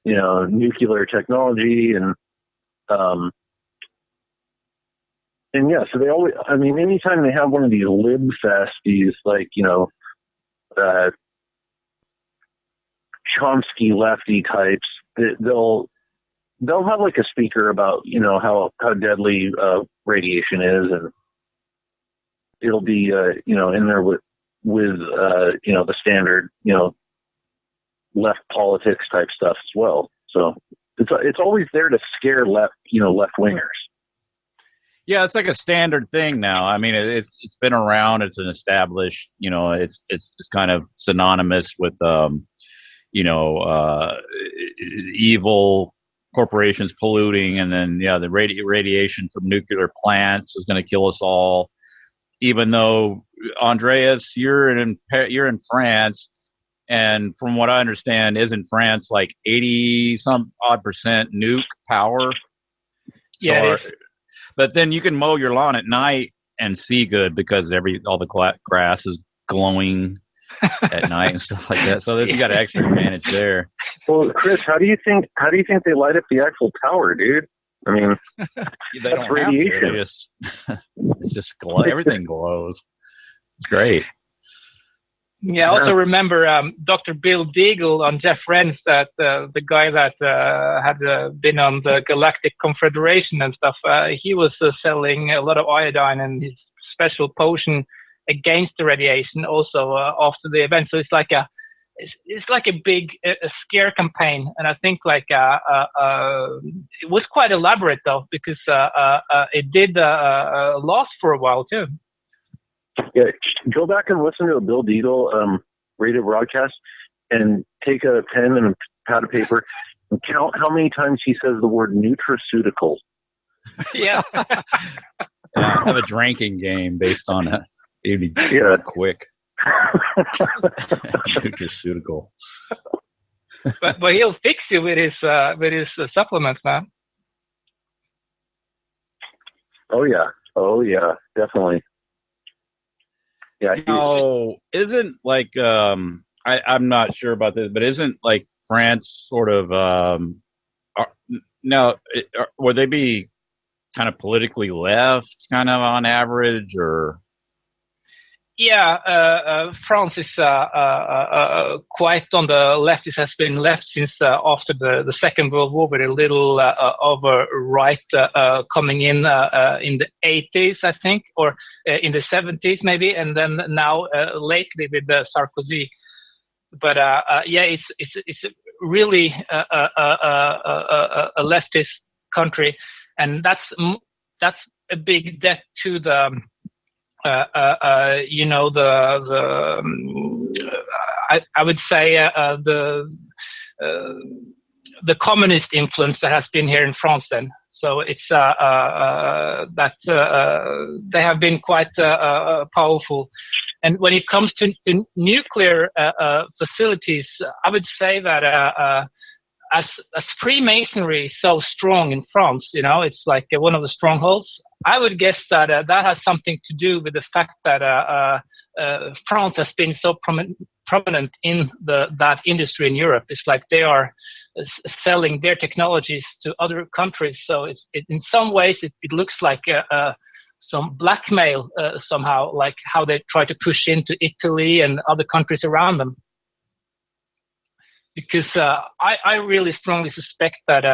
nuclear technology. And so they always, anytime they have one of these lib fest, these Chomsky lefty types, they'll have like a speaker about how deadly radiation is, and it'll be in there with the standard left politics type stuff as well. So it's always there to scare left wingers. Yeah, it's like a standard thing now. I mean, it's been around. It's an established. It's kind of synonymous with evil corporations polluting, and then the radiation from nuclear plants is going to kill us all. Even though, Andreas, you're in France, and from what I understand, isn't France like 80-some-odd% nuke power? Yeah. But then you can mow your lawn at night and see good because all the grass is glowing at night and stuff like that. So you got an extra advantage there. Well, Chris, how do you think they light up the Eiffel Tower, dude? I mean, they don't radiation. It's just everything glows. It's great. Yeah, I also remember Dr. Bill Deagle on Jeff Renz, that the guy that had been on the Galactic Confederation and stuff. He was selling a lot of iodine and his special potion against the radiation also after the event. So it's like a big scare campaign, and I think it was quite elaborate though, because it did last for a while too. Yeah, go back and listen to a Bill Deagle radio broadcast, and take a pen and a pad of paper and count how many times he says the word nutraceutical. Yeah. Have a drinking game based on it. It'd be quick. Nutraceutical. but he'll fix you with his supplements, man. Oh yeah, definitely. Yeah. No, isn't like I'm not sure about this, but isn't like France sort of would they be kind of politically left, kind of on average, or? Yeah, France is quite on the left. It has been left since after the Second World War, with a little over right coming in the 80s, I think, or in the 70s maybe, and then now lately with Sarkozy. But it's really a leftist country, and that's a big debt to the. I would say the communist influence that has been here in France. Then, so it's that they have been quite powerful. And when it comes to nuclear facilities, I would say that as Freemasonry is so strong in France, it's like one of the strongholds. I would guess that that has something to do with the fact that France has been so prominent in that industry in Europe. It's like they are selling their technologies to other countries. So in some ways it looks like some blackmail somehow, like how they try to push into Italy and other countries around them. Because I really strongly suspect that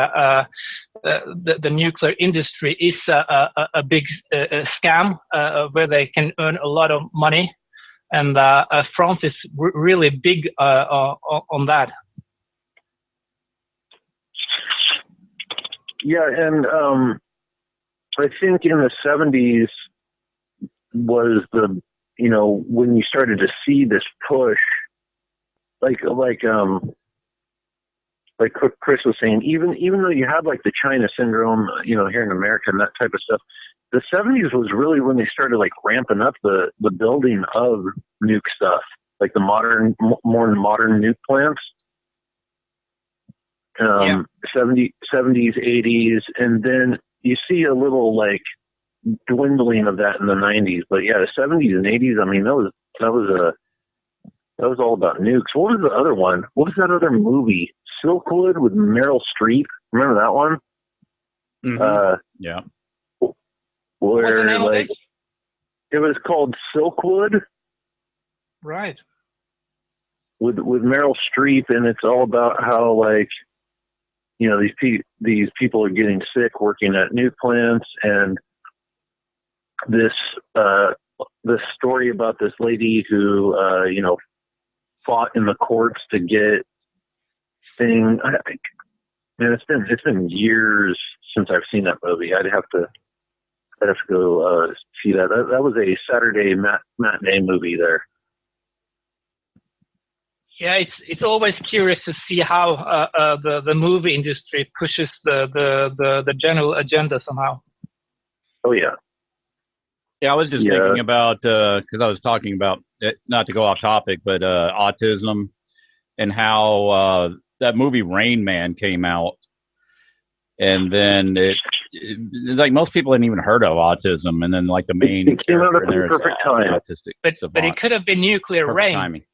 the nuclear industry is a big scam where they can earn a lot of money, and France is really big on that. Yeah, and I think in the 70s was when you started to see this push, like Chris was saying, even though you had like the China syndrome, here in America and that type of stuff, the 70s was really when they started like ramping up the building of nuke stuff, like the more modern nuke plants. 70s, 80s, and then you see a little like dwindling of that in the 90s. But yeah, the 70s and 80s, I mean, that was all about nukes. What was the other one? What was that other movie? Silkwood with Meryl Streep. Remember that one? Mm-hmm. Yeah. Where like it was called Silkwood. Right. With Meryl Streep, and it's all about how like these people are getting sick working at nuke plants, and this story about this lady who fought in the courts to get thing. Man, it's been years since I've seen that movie. I'd have to go see that. That was a Saturday matinee movie there. Yeah, it's always curious to see how the movie industry pushes the general agenda somehow. Oh yeah. Yeah, I was just thinking about because I was talking about not to go off topic, but autism and how that movie Rain Man came out, and then it like most people hadn't even heard of autism, and then like the main it came out at the there is perfect time. autistic But savant. it could have been nuclear Perfect rain. timing.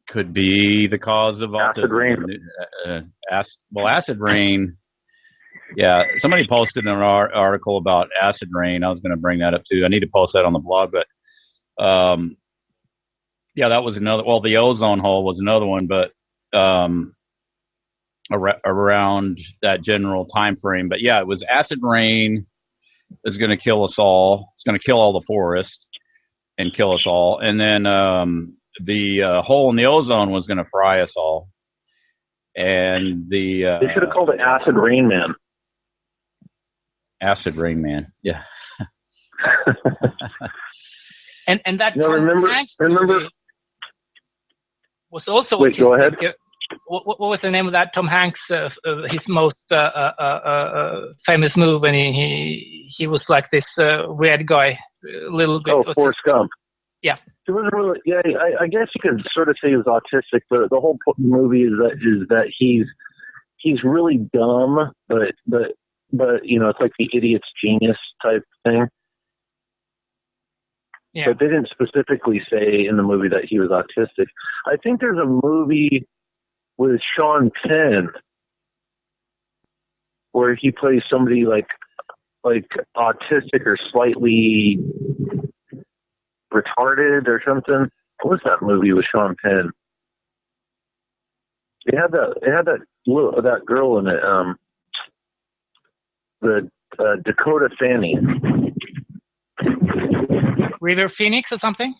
Could be the cause of Acid autism. rain. Acid rain. Yeah, somebody posted an article about acid rain. I was going to bring that up too. I need to post that on the blog, but yeah, that was another. Well, the ozone hole was another one, but around that general time frame. But yeah, it was acid rain is going to kill us all. It's going to kill all the forest and kill us all, and then the hole in the ozone was going to fry us all. And the they should have called it Acid Rain Man. Acid Rain Man, yeah. and that No, Tom Hanks movie was also Wait, go ahead. What was the name of that Tom Hanks his most famous move when he was like this weird guy, little bit. Oh, Forrest Gump. Yeah. It was really, yeah. I guess you could sort of say he was autistic. The whole movie is that he's really dumb, but you know, it's like the idiot's genius type thing. Yeah. But they didn't specifically say in the movie that he was autistic. I think there's a movie with Sean Penn where he plays somebody like autistic or slightly retarded or something. What was that movie with Sean Penn? It had that girl in it. The Dakota Fanning. River Phoenix or something?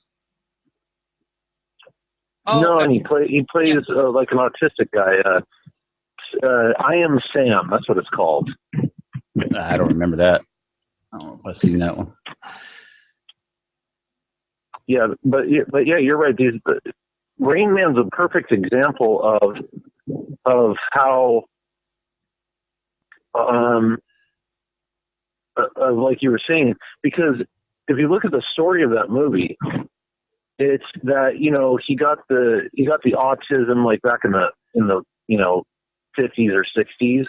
Oh, no, and he plays like an autistic guy. I Am Sam. That's what it's called. I don't remember that. I don't know if I've seen that one. Yeah, but yeah, you're right. Rain Man's a perfect example of how, like you were saying, because if you look at the story of that movie, it's that, you know, he got the autism like back in the you know 50s or 60s,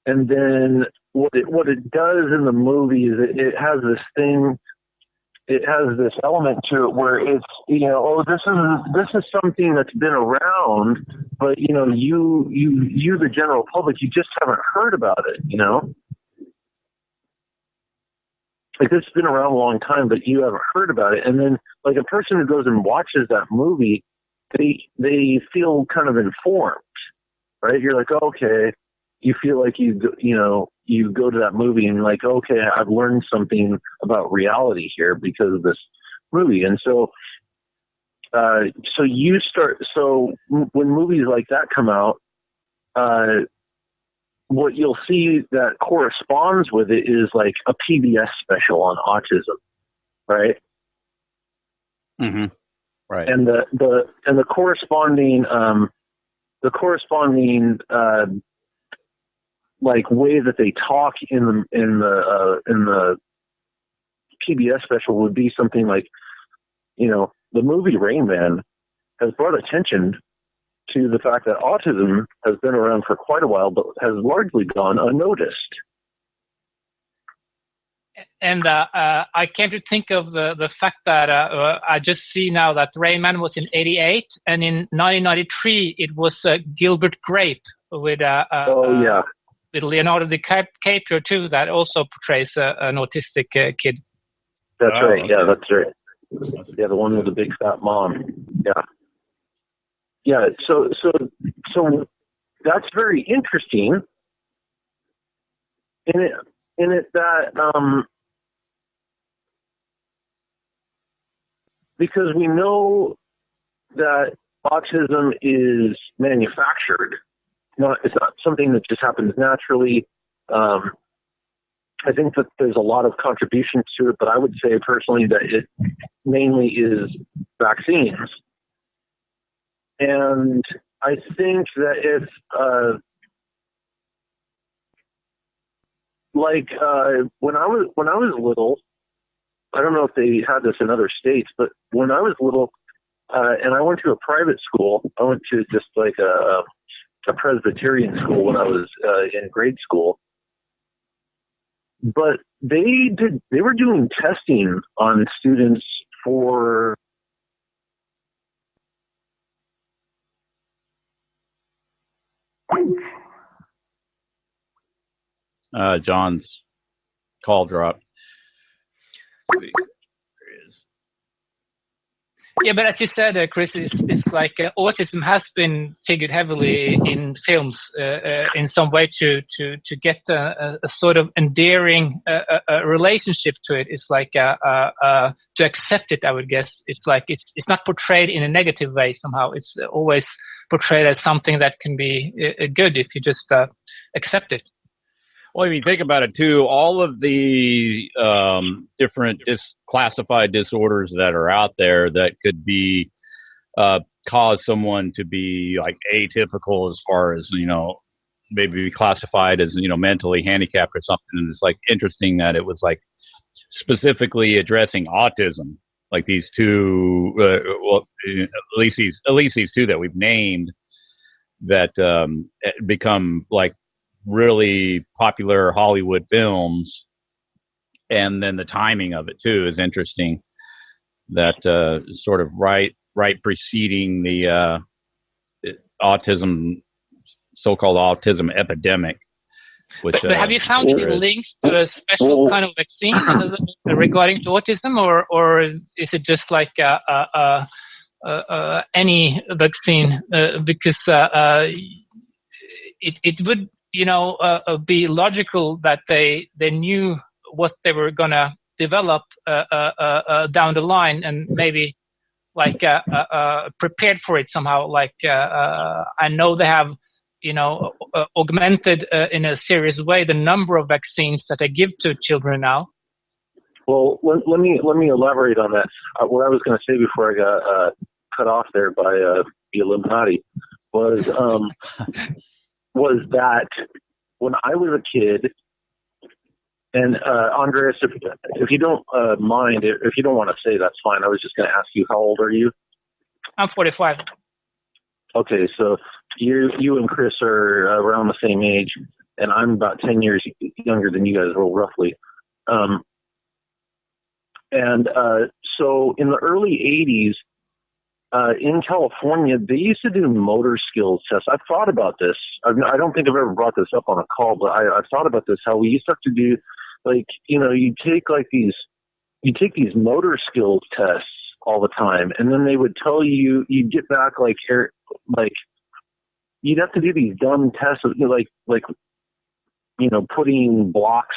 and then what it does in the movie is it has this thing. It has this element to it where it's, you know, oh, this is something that's been around, but you know, you the general public, you just haven't heard about it, you know. Like, this has been around a long time, but you haven't heard about it. And then, like, a person who goes and watches that movie, they feel kind of informed, right? You're like, oh, okay, you feel like you go to that movie and like, okay, I've learned something about reality here because of this movie. And so, so when movies like that come out, what you'll see that corresponds with it is like a PBS special on autism, right? Mm-hmm. Right. And the corresponding like way that they talk in the PBS special would be something like, you know, the movie Rain Man has brought attention to the fact that autism has been around for quite a while, but has largely gone unnoticed. And I came to think of the fact that I just see now that Rain Man was in '88, and in 1993 it was Gilbert Grape with with Leonardo DiCaprio too, that also portrays an autistic kid. That's right. Yeah, that's right. Yeah, the one with the big fat mom. Yeah. Yeah, so that's very interesting. In it that because we know that autism is manufactured. It's not something that just happens naturally. I think that there's a lot of contributions to it, but I would say personally that it mainly is vaccines. And I think that if, when I was little, I don't know if they had this in other states, but when I was little, and I went to a private school, I went to just like a Presbyterian school when I was in grade school. But they were doing testing on students for John's call dropped. Yeah, but as you said, Chris, it's like autism has been figured heavily in films in some way to get a sort of endearing relationship to it. It's like to accept it, I would guess. It's like it's not portrayed in a negative way somehow. It's always portrayed as something that can be good if you just accept it. Well, if you think about it too, all of the different classified disorders that are out there that could be cause someone to be like atypical as far as, maybe be classified as, mentally handicapped or something. And it's like interesting that it was like specifically addressing autism, like these two, at least these two that we've named that become like really popular Hollywood films, and then the timing of it too is interesting. That sort of right preceding the autism, so-called autism epidemic. Which, but have you found any links to a special kind of vaccine regarding to autism, or is it just like any vaccine? Because it would be logical that they knew what they were gonna develop down the line, and maybe like prepared for it somehow. Like I know they have augmented in a serious way the number of vaccines that they give to children now. Well, let me elaborate on that. What I was going to say before I got cut off there by the Illuminati was that when I was a kid, and Andreas, if you don't mind, if you don't want to say, that's fine. I was just going to ask you, how old are you? I'm 45. Okay, so you and Chris are around the same age, and I'm about 10 years younger than you guys, well, roughly. So in the early 80s, in California, they used to do motor skills tests. I've thought about this. I don't think I've ever brought this up on a call, but I've thought about this, how we used to have to do, like, you take these motor skills tests all the time, and then they would tell you, you'd get back you'd have to do these dumb tests, putting blocks,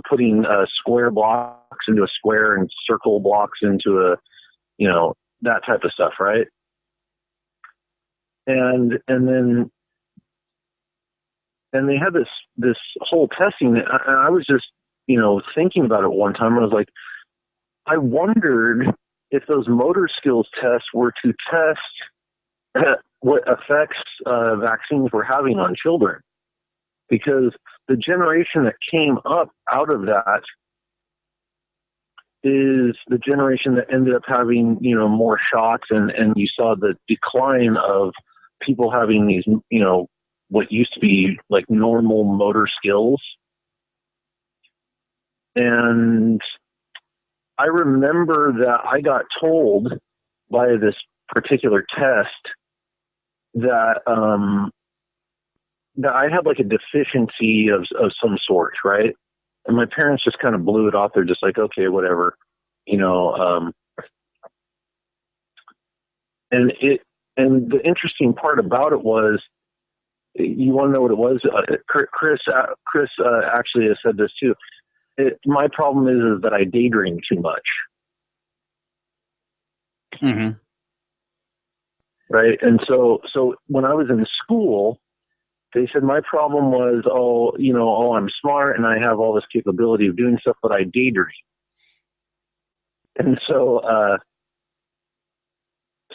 putting square blocks into a square and circle blocks into a, that type of stuff, right? And they had this whole testing, and I was just, thinking about it one time. I was like, I wondered if those motor skills tests were to test what effects vaccines were having on children, because the generation that came up out of that is the generation that ended up having, more shots, and you saw the decline of people having these, what used to be like normal motor skills. And I remember that I got told by this particular test that that I had like a deficiency of some sort, right? And my parents just kind of blew it off. They're just like, okay, whatever, and the interesting part about it was, you want to know what it was? Chris actually has said this too. My problem is that I daydream too much. Mm-hmm. Right. And so when I was in school, they said my problem was, I'm smart and I have all this capability of doing stuff, but I daydream. And so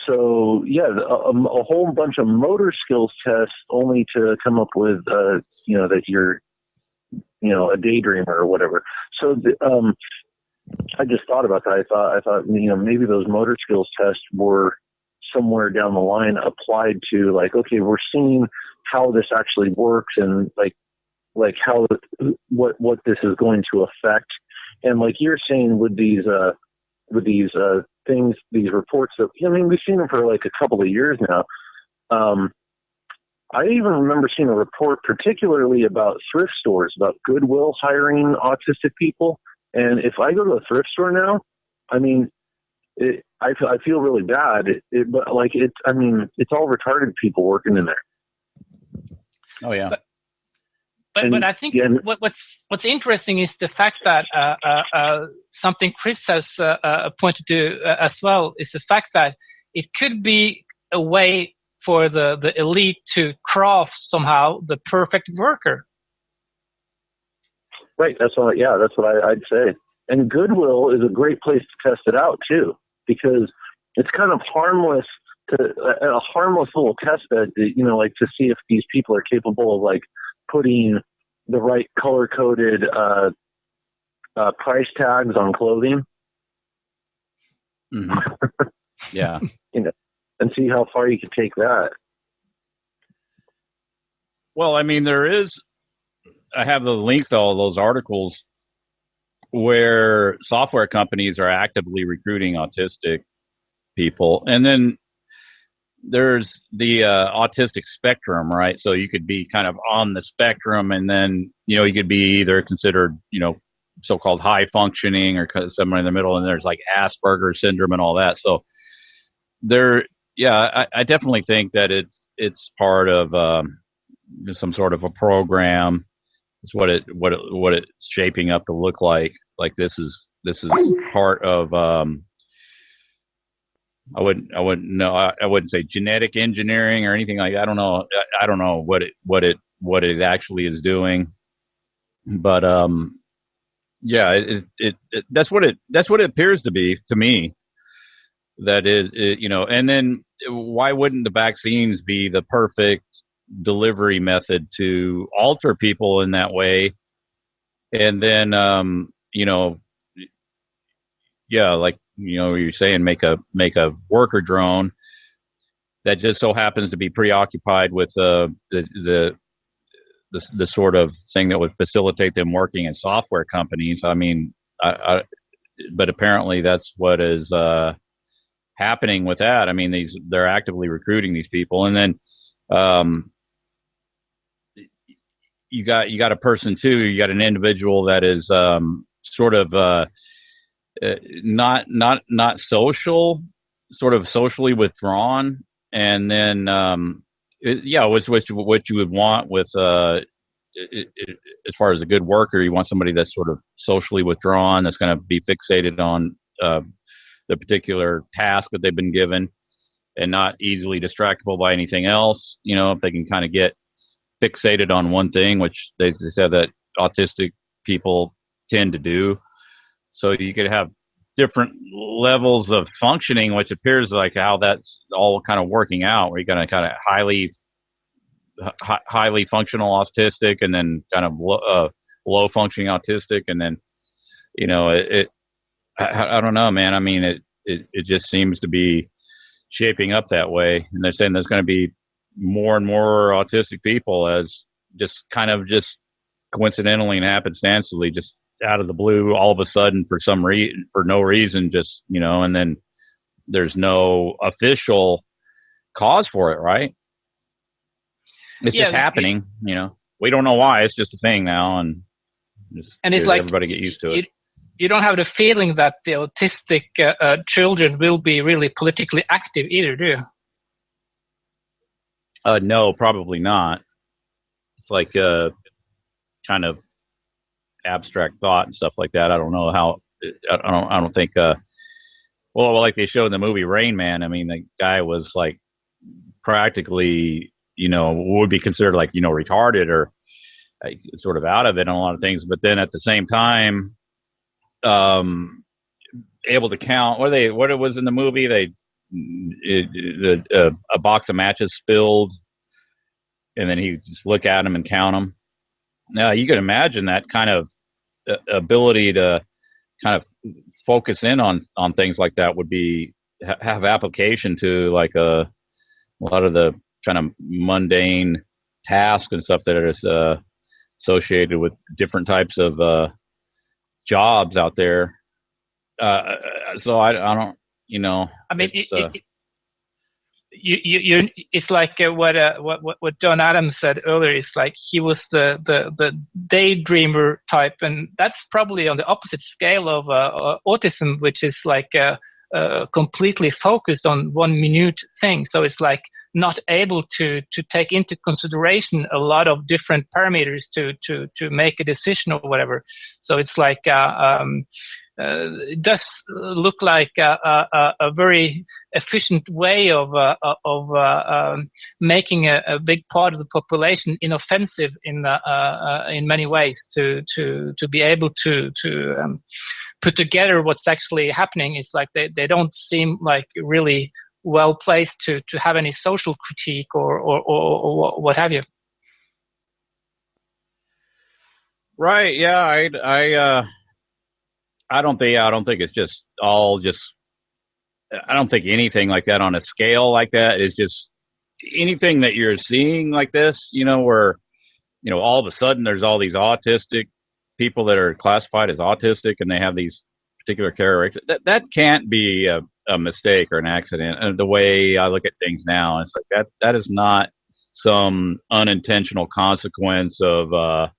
So yeah, a whole bunch of motor skills tests only to come up with, that you're, a daydreamer or whatever. So I just thought about that. I thought, maybe those motor skills tests were somewhere down the line applied to, like, okay, we're seeing how this actually works, and like how what this is going to affect. And like you're saying with these things, these reports that, we've seen them for like a couple of years now. I even remember seeing a report particularly about thrift stores, about Goodwill hiring autistic people. And if I go to a thrift store now, I feel really bad. But like it's all retarded people working in there. Oh yeah. But I think what's interesting is the fact that something Chris has pointed to as well is the fact that it could be a way for the elite to craft somehow the perfect worker. Right. That's what I'd say. And Goodwill is a great place to test it out too, because it's kind of harmless, a harmless little test bed, like to see if these people are capable of like putting the right color-coded price tags on clothing. Mm-hmm. Yeah. And see how far you can take that. Well, I have the links to all those articles where software companies are actively recruiting autistic people. And then there's the autistic spectrum, right? So you could be kind of on the spectrum, and then, you could be either considered, so-called high functioning or somewhere in the middle, and there's like Asperger's syndrome and all that. So I definitely think that it's part of some sort of a program. It's what it's shaping up to look like. Like this is part of I wouldn't say genetic engineering or anything like that. I don't know what it actually is doing, but that's what it appears to be to me. That is, and then why wouldn't the vaccines be the perfect delivery method to alter people in that way? And then, like, you're saying, make a worker drone that just so happens to be preoccupied with the sort of thing that would facilitate them working in software companies. But apparently that's what is happening with that. They're actively recruiting these people, and then you got a person too. You got an individual that is sort of not social, sort of socially withdrawn, and then what's what you would want with as far as a good worker. You want somebody that's sort of socially withdrawn, that's going to be fixated on the particular task that they've been given, and not easily distractible by anything else. If they can kind of get fixated on one thing, which they said that autistic people tend to do. So you could have different levels of functioning, which appears like how that's all kind of working out, where you're going to kind of highly functional autistic, and then kind of low functioning autistic. And then, I don't know, man. It just seems to be shaping up that way. And they're saying there's going to be more and more autistic people, as just coincidentally and happenstancely, just out of the blue, all of a sudden, for no reason, just, and then there's no official cause for it, right? It's just happening, we don't know why. It's just a thing now, and it's like everybody get used to it. You don't have the feeling that the autistic children will be really politically active either, do you? No, probably not. It's like kind of abstract thought and stuff like that. I don't know how. I don't think. Well, like they showed in the movie Rain Man. The guy was like practically, would be considered like retarded or like, sort of out of it on a lot of things. But then at the same time, able to count. What it was in the movie, a box of matches spilled, and then he just look at them and count them. Now you can imagine that kind of ability to kind of focus in on things like that would be have application to like a lot of the kind of mundane tasks and stuff that is associated with different types of jobs out there. So I don't, you know. I mean, it's like what John Adams said earlier. It's like he was the daydreamer type, and that's probably on the opposite scale of autism, which is like completely focused on one minute thing. So it's like not able to take into consideration a lot of different parameters to make a decision or whatever. So it's like it does look like a very efficient way of making a big part of the population inoffensive in many ways to be able to put together what's actually happening. Is like they don't seem like really well placed to have any social critique or what have you. Right. Yeah. I don't think it's just all just. I don't think anything like that on a scale like that is just anything that you're seeing like this. You know, where all of a sudden there's all these autistic people that are classified as autistic, and they have these particular characteristics. That can't be a mistake or an accident. And the way I look at things now, it's like that is not some unintentional consequence of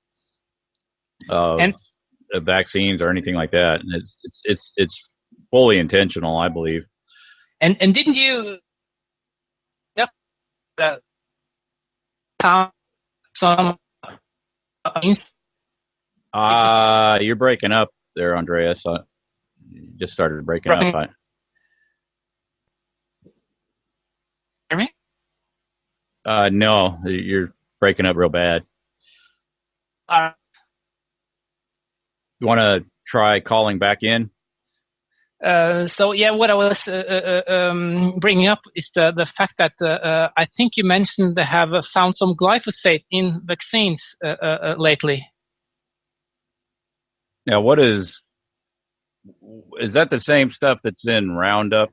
vaccines or anything like that. And it's fully intentional, I believe. And didn't you some you're breaking up there, Andreas. You just started breaking up. Hear me? No, you're breaking up real bad. You want to try calling back in? So yeah, what I was bringing up is the fact that I think you mentioned they have found some glyphosate in vaccines lately. Now, is that the same stuff that's in Roundup?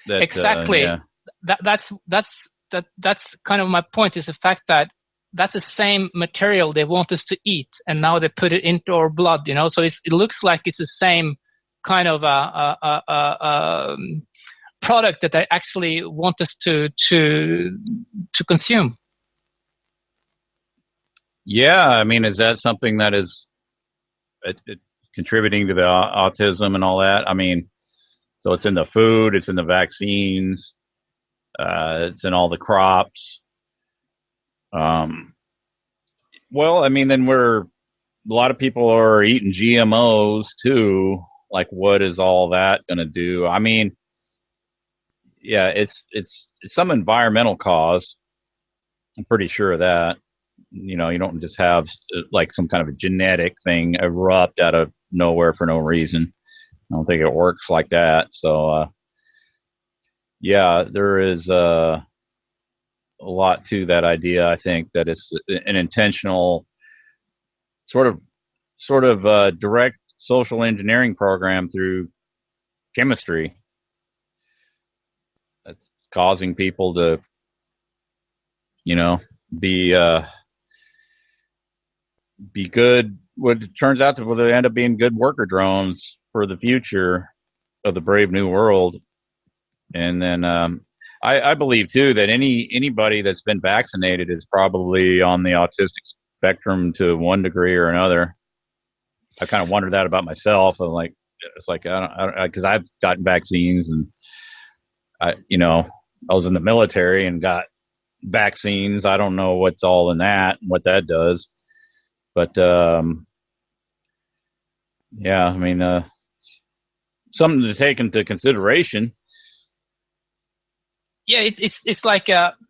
Exactly. Yeah. That's kind of my point, is the fact that that's the same material they want us to eat, and now they put it into our blood. So it looks like it's the same kind of product that they actually want us to consume. Yeah, I mean, is that something that is contributing to the autism and all that? I mean, so it's in the food, it's in the vaccines, it's in all the crops. Well, I mean, then a lot of people are eating GMOs too. Like, what is all that going to do? I mean, yeah, it's some environmental cause. I'm pretty sure of that. You don't just have like some kind of a genetic thing erupt out of nowhere for no reason. I don't think it works like that. So, yeah, there is a lot to that idea. I think that it's an intentional sort of direct social engineering program through chemistry that's causing people to, be good. What it turns out to they end up being good worker drones for the future of the brave new world. And then I believe too that anybody that's been vaccinated is probably on the autistic spectrum to one degree or another. I kind of wondered that about myself. I'm like, it's like because I've gotten vaccines, and I was in the military and got vaccines. I don't know what's all in that and what that does, but yeah, I mean, something to take into consideration. Yeah, it's like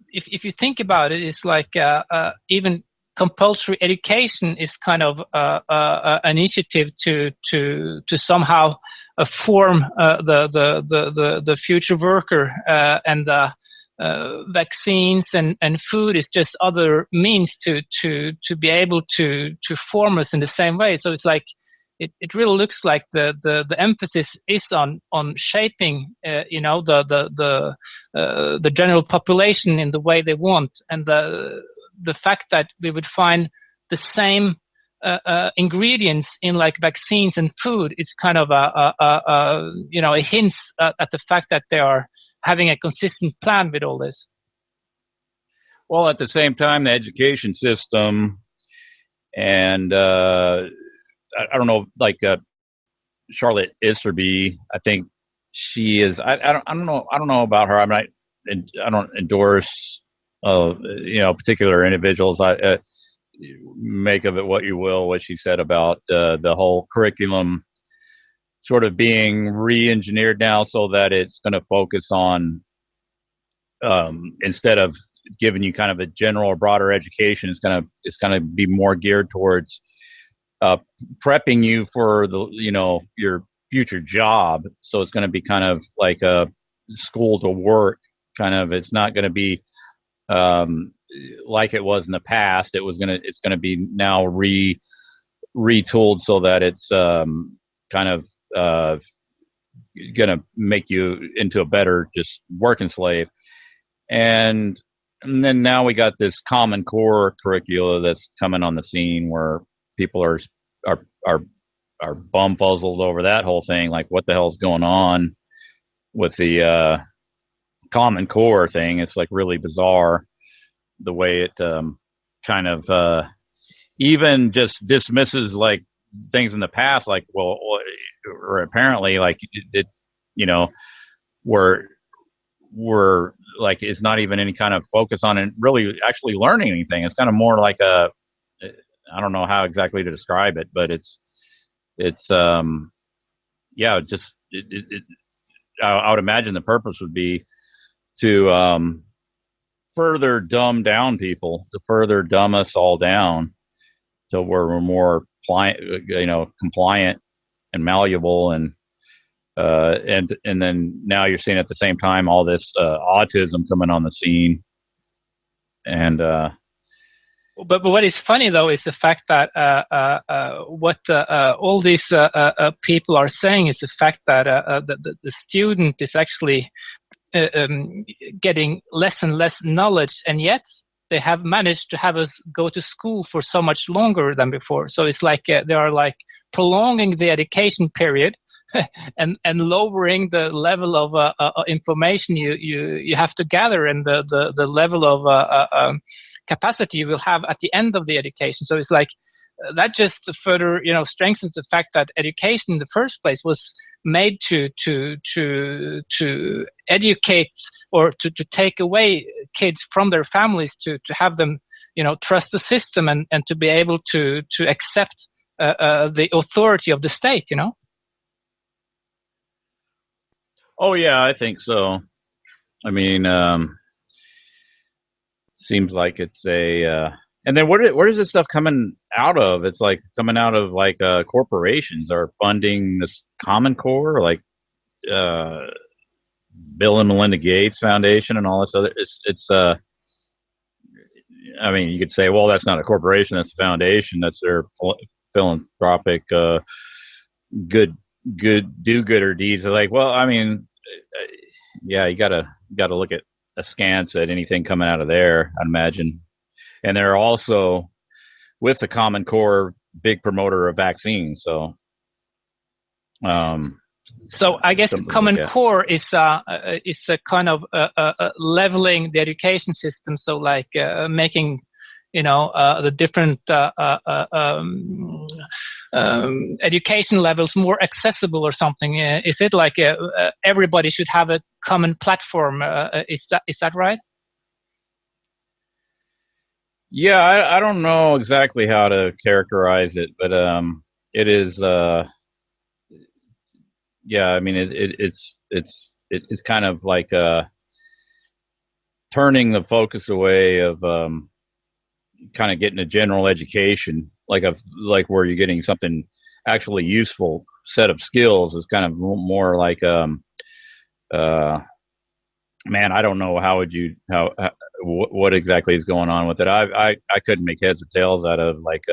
if you think about it, it's like even compulsory education is kind of an initiative to somehow form the future worker, and vaccines and food is just other means to be able to form us in the same way. So it's like it really looks like the emphasis is on shaping the general population in the way they want, and the fact that we would find the same ingredients in like vaccines and food, it's kind of a hint at the fact that they are having a consistent plan with all this. Well, at the same time, the education system, and I don't know, like Charlotte Iserby, I think she is. I don't know about her. I don't endorse particular individuals. I make of it what you will. What she said about the whole curriculum sort of being re-engineered now so that it's going to focus on, instead of giving you kind of a general or broader education, it's going to be more geared towards prepping you for your future job. So it's going to be kind of like a school to work kind of. It's not going to be like it was in the past. It's going to be now retooled so that it's kind of going to make you into a better just working slave. And then now we got this Common Core curricula that's coming on the scene where people are bumfuzzled over that whole thing. Like, what the hell's going on with the Common Core thing? It's like really bizarre the way it kind of even just dismisses like things in the past, like, well, or apparently like we're like, it's not even any kind of focus on it really actually learning anything. It's kind of more like I don't know how exactly to describe it, but I would imagine the purpose would be to further dumb down people, to further dumb us all down to where we're more compliant and malleable, and then now you're seeing at the same time all this autism coming on the scene, and but what is funny though is the fact that what all these people are saying is the fact that the student is actually getting less and less knowledge, and yet they have managed to have us go to school for so much longer than before. So it's like they are like prolonging the education period and lowering the level of information you have to gather, and the level of capacity you will have at the end of the education. So it's like that just further strengthens the fact that education in the first place was made to educate, or to take away kids from their families, to have them trust the system and to be able to accept the authority of the state. Oh yeah, I think so. I mean, seems like it's a and then where is this stuff coming out of? It's like coming out of like corporations are funding this Common Core, like Bill and Melinda Gates Foundation and all this other. It's I mean, you could say, well, that's not a corporation, that's a foundation, that's their philanthropic good do-gooder deeds. They're like, well, I mean, yeah, you gotta look at askance at anything coming out of there, I'd imagine. And they're also, with the Common Core, big promoter of vaccines. So I guess Common Core is a kind of leveling the education system. So like making the different education levels more accessible or something. Is it like everybody should have a common platform? Is that right? Yeah, I don't know exactly how to characterize it, but it is. Yeah, I mean, it's kind of like turning the focus away of kind of getting a general education, like where you're getting something actually useful set of skills, is kind of more like man, I don't know what exactly is going on with it. I couldn't make heads or tails out of like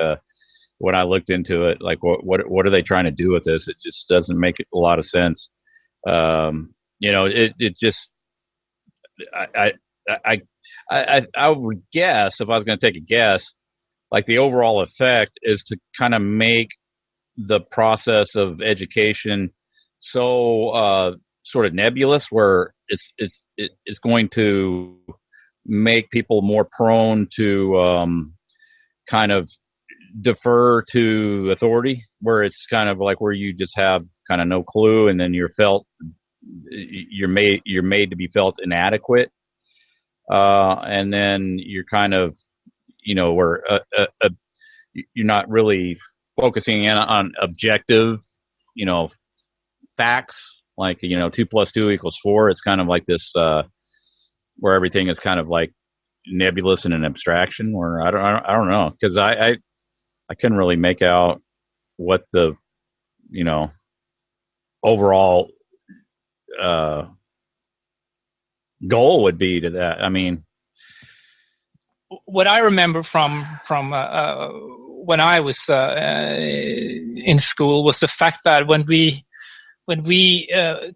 when I looked into it, like what are they trying to do with this? It just doesn't make a lot of sense. It just I would guess, if I was going to take a guess, like the overall effect is to kind of make the process of education so sort of nebulous, where it's going to make people more prone to kind of defer to authority, where it's kind of like where you just have kind of no clue, and then you're made to be felt inadequate, and then you're kind of, where you're not really focusing in on objective, facts, like 2 + 2 = 4. It's kind of like this where everything is kind of like nebulous and an abstraction, where I don't know, because I couldn't really make out what the overall goal would be to that. I mean, what I remember from when I was in school was the fact that when we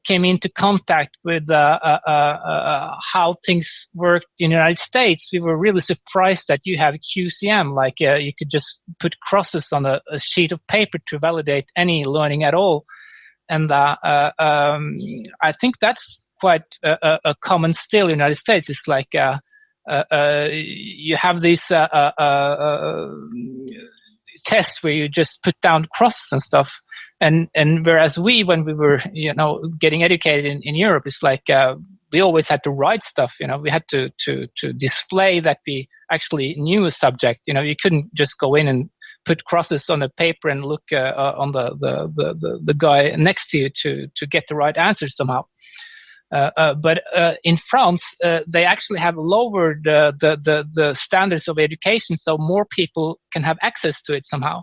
came into contact with how things worked in the United States, we were really surprised that you have QCM, like you could just put crosses on a sheet of paper to validate any learning at all. And I think that's quite a common still in the United States. It's like you have these tests where you just put down crosses and stuff. And whereas when we were, getting educated in Europe, it's like we always had to write stuff. We had to display that we actually knew a subject. You couldn't just go in and put crosses on a paper and look on the guy next to you to get the right answer somehow. But in France, they actually have lowered the standards of education, so more people can have access to it somehow.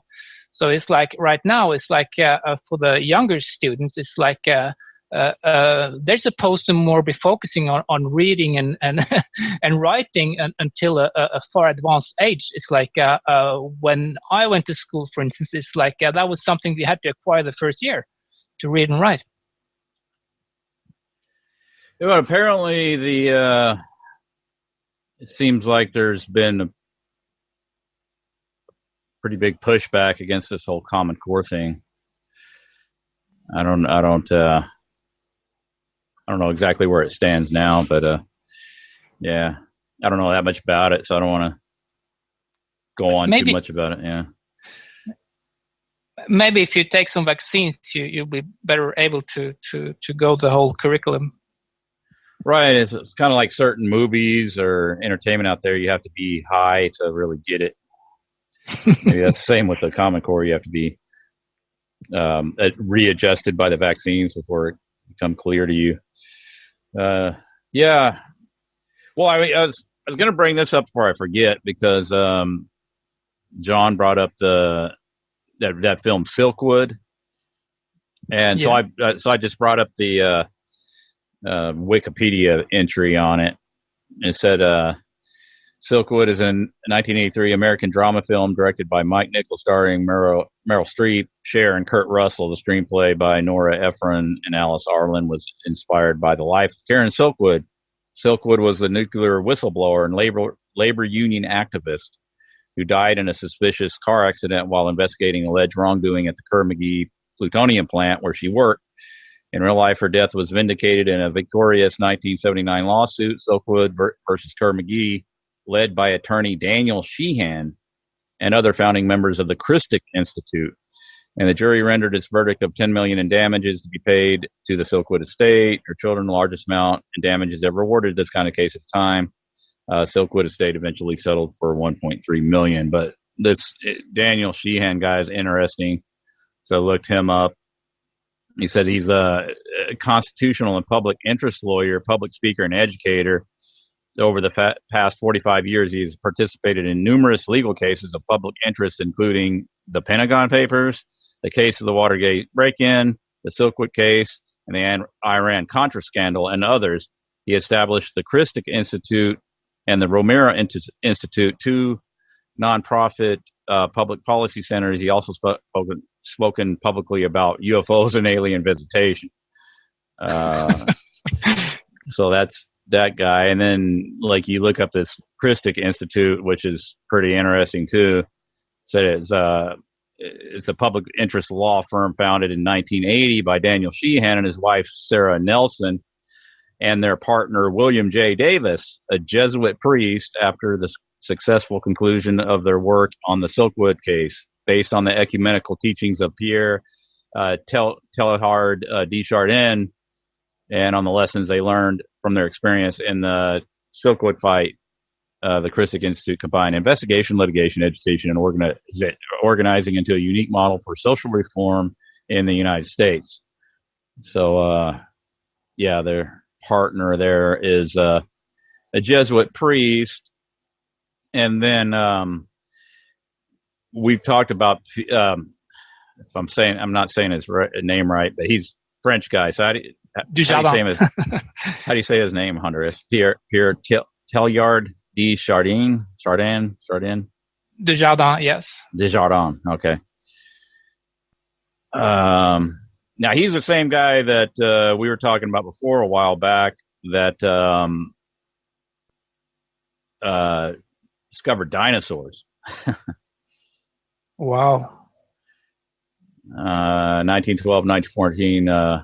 So it's like right now, it's like for the younger students, it's like they're supposed to more be focusing on reading and and writing until a far advanced age. It's like when I went to school, for instance, it's like that was something we had to acquire the first year, to read and write. Yeah, but apparently it seems like there's been a pretty big pushback against this whole Common Core thing. I don't know exactly where it stands now, but yeah, I don't know that much about it, so I don't want to go on too much about it. Yeah. Maybe if you take some vaccines, you'll be better able to go the whole curriculum. Right. It's kind of like certain movies or entertainment out there. You have to be high to really get it. Maybe that's the same with the Common Core. You have to be readjusted by the vaccines before it become clear to you. Yeah. Well, I was going to bring this up before I forget, because John brought up that film Silkwood, and so I just brought up the Wikipedia entry on it. It said Silkwood is a 1983 American drama film directed by Mike Nichols, starring Meryl Streep, Cher, and Kurt Russell. The screenplay by Nora Ephron and Alice Arlen was inspired by the life of Karen Silkwood. Silkwood was a nuclear whistleblower and labor union activist who died in a suspicious car accident while investigating alleged wrongdoing at the Kerr-McGee plutonium plant where she worked. In real life, her death was vindicated in a victorious 1979 lawsuit, Silkwood versus Kerr-McGee, led by attorney Daniel Sheehan and other founding members of the Christic Institute. And the jury rendered its verdict of $10 million in damages to be paid to the Silkwood estate. Her children, the largest amount in damages ever awarded this kind of case at the time. Silkwood estate eventually settled for $1.3 million. But this Daniel Sheehan guy is interesting. So I looked him up. He said he's a constitutional and public interest lawyer, public speaker, and educator. over the past 45 years, he has participated in numerous legal cases of public interest, including the Pentagon Papers, the case of the Watergate break-in, the Silkwood case, and the Iran-Contra scandal, and others. He established the Christic Institute and the Romero Institute, two nonprofit public policy centers. He also spoken publicly about UFOs and alien visitation. So that's that guy. And then, like, you look up this Christic Institute, which is pretty interesting too. So it's a public interest law firm founded in 1980 by Daniel Sheehan and his wife Sarah Nelson, and their partner William J. Davis, a Jesuit priest, after the successful conclusion of their work on the Silkwood case, based on the ecumenical teachings of Pierre Teilhard de Chardin, and on the lessons they learned from their experience in the Silkwood fight. The Christic Institute combined investigation, litigation, education, and organizing into a unique model for social reform in the United States. So, their partner there is a Jesuit priest. And then we've talked about, if I'm not saying his name right, but he's a French guy. So how do you say his name, Andreas? Pierre Teilhard de Chardin? Desjardins, yes. Desjardins, okay. Now, he's the same guy that we were talking about before a while back that discovered dinosaurs. Wow. 1912, 1914,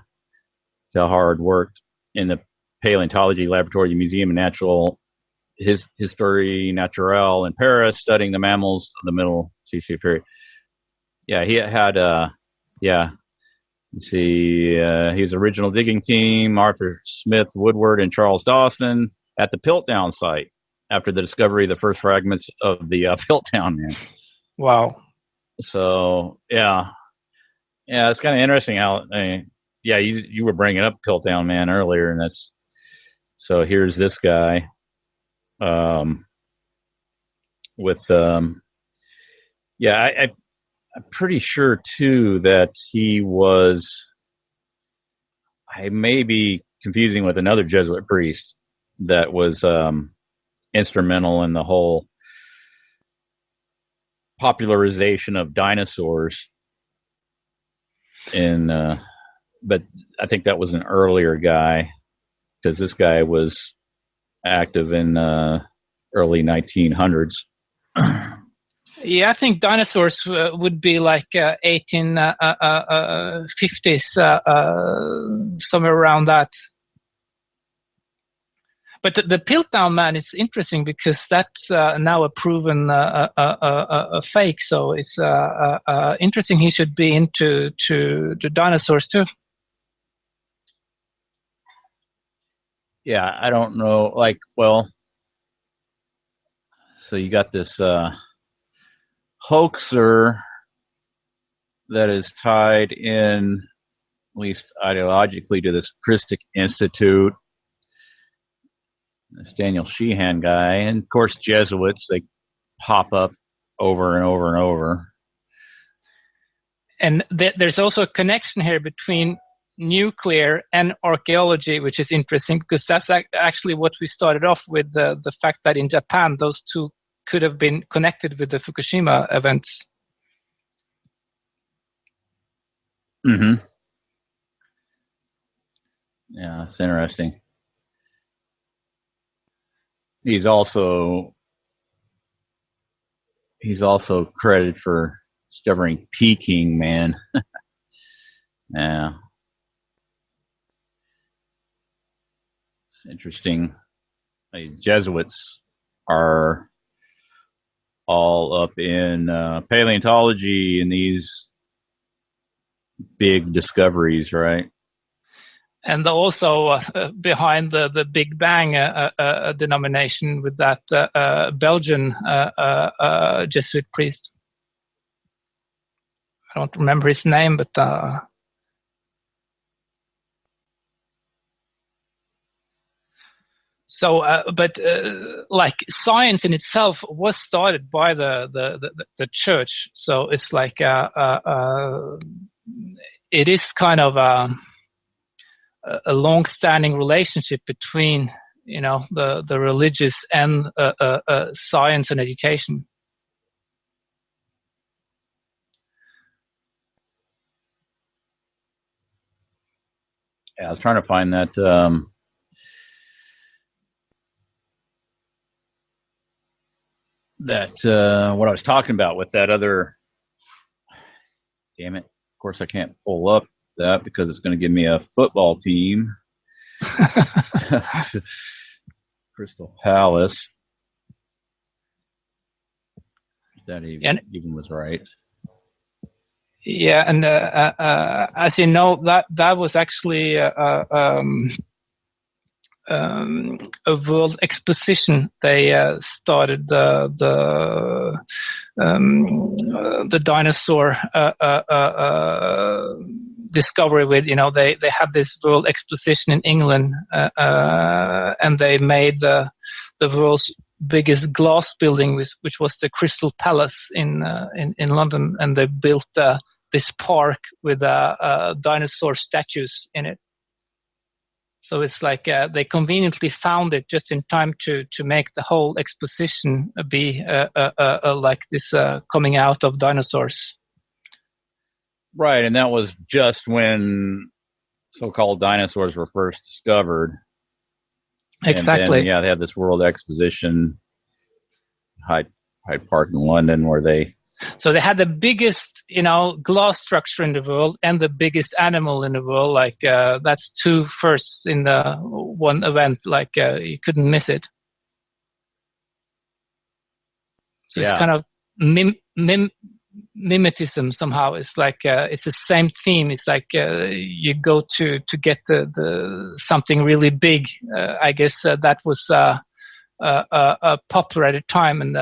Teilhard worked in the Paleontology Laboratory, Museum of Natural History Naturelle in Paris, studying the mammals of the Middle Cretaceous period. Yeah, he had, let's see, his original digging team, Arthur Smith Woodward and Charles Dawson, at the Piltdown site after the discovery of the first fragments of the Piltdown Man. Wow. So, yeah, it's kind of interesting how, you were bringing up Piltdown Man earlier, and so here's this guy with, I'm pretty sure too that he was, I may be confusing with another Jesuit priest that was instrumental in the whole popularization of dinosaurs but I think that was an earlier guy, because this guy was active in early 1900s. Yeah, I think dinosaurs would be like 1850s, somewhere around that. But the Piltdown Man, it's interesting because that's now a proven fake. So it's interesting. He should be into the dinosaurs too. Yeah, I don't know. So you got this hoaxer that is tied in, at least ideologically, to this Christic Institute. This Daniel Sheehan guy, and of course Jesuits, they pop up over and over and over. And there's also a connection here between nuclear and archaeology, which is interesting because that's actually what we started off with, the fact that in Japan those two could have been connected with the Fukushima events. Mm-hmm. Yeah, that's interesting. He's also credited for discovering Peking, man. Yeah. It's interesting. The Jesuits are all up in paleontology and these big discoveries, right? And also behind the Big Bang denomination with that Belgian Jesuit priest. I don't remember his name, but So, but like science in itself was started by the church. So it's like it is kind of a long-standing relationship between the religious and science and education. Yeah, I was trying to find that. What I was talking about with that other. Damn it! Of course, I can't pull up that because it's going to give me a football team. Crystal Palace. That even was right. Yeah, and as you know, that was actually a world exposition. They started the dinosaur discovery with. They had this world exposition in England, and they made the world's biggest glass building, which was the Crystal Palace in London, and they built this park with dinosaur statues in it. So it's like they conveniently found it just in time to make the whole exposition be like this coming out of dinosaurs. Right, and that was just when so-called dinosaurs were first discovered. Exactly. And then, they had this world exposition, Hyde Park in London, where they. So they had the biggest, glass structure in the world and the biggest animal in the world. Like that's two firsts in the one event. Like you couldn't miss it. So it's kind of mimetism somehow. It's like it's the same theme. It's like you go to get the something really big. I guess that was popular at the time, and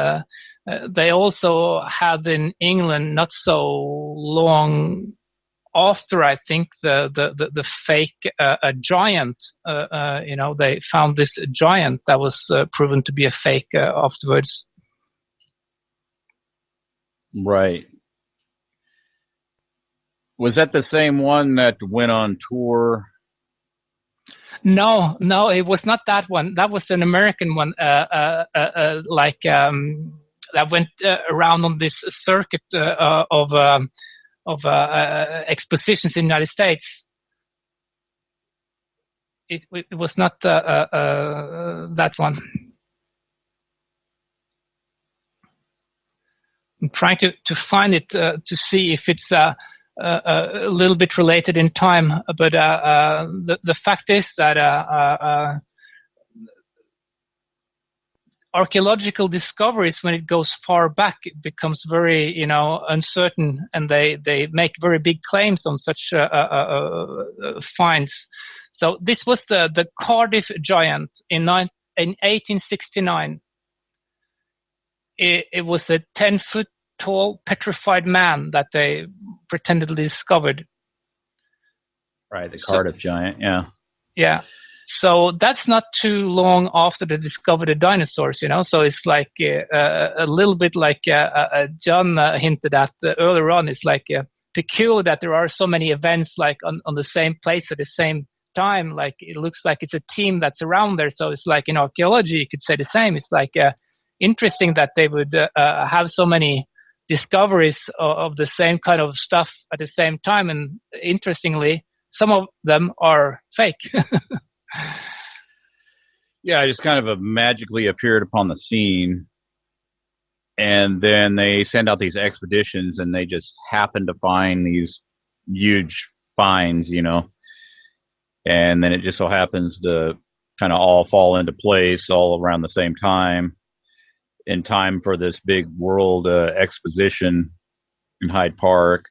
they also had in England not so long after, I think, the fake giant. They found this giant that was proven to be a fake afterwards. Right. Was that the same one that went on tour? No, it was not that one. That was an American one, that went around on this circuit of expositions in the United States. It was not that one. I'm trying to find it to see if it's a little bit related in time, but the fact is that archaeological discoveries, when it goes far back, it becomes very uncertain, and they make very big claims on such finds. So this was the Cardiff giant in 1869. It was a 10-foot tall petrified man that they pretendedly discovered. Right, the Cardiff giant, yeah. Yeah. So that's not too long after they discovered the dinosaurs, So it's like a little bit like John hinted at earlier on. It's like peculiar that there are so many events like on the same place at the same time. Like it looks like it's a team that's around there. So it's like in archaeology, you could say the same. It's like interesting that they would have so many discoveries of the same kind of stuff at the same time. And interestingly, some of them are fake. Yeah, just kind of magically appeared upon the scene, and then they send out these expeditions, and they just happen to find these huge finds, and then it just so happens to kind of all fall into place all around the same time, in time for this big world exposition in Hyde Park,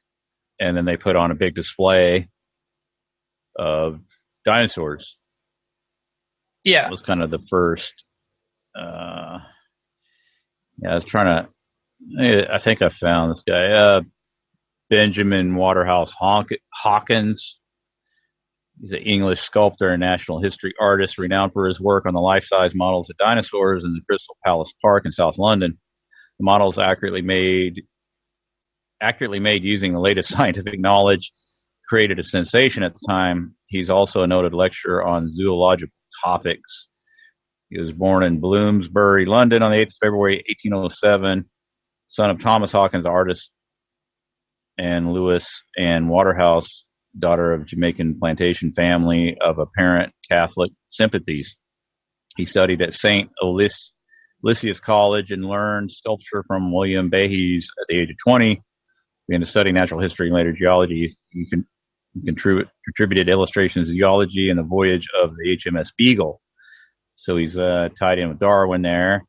and then they put on a big display of dinosaurs. Yeah, it was kind of the first. I was trying to. I think I found this guy, Benjamin Waterhouse Hawkins. He's an English sculptor and national history artist, renowned for his work on the life-size models of dinosaurs in the Crystal Palace Park in South London. The models accurately made using the latest scientific knowledge created a sensation at the time. He's also a noted lecturer on zoological topics. He was born in Bloomsbury, London on the 8th of February, 1807, son of Thomas Hawkins, artist, and Lewis Ann Waterhouse, daughter of Jamaican plantation family of apparent Catholic sympathies. He studied at St. Aloysius College and learned sculpture from William Behes at the age of 20. Began to study natural history and later geology. He contributed illustrations of geology and the voyage of the HMS Beagle. So he's tied in with Darwin there.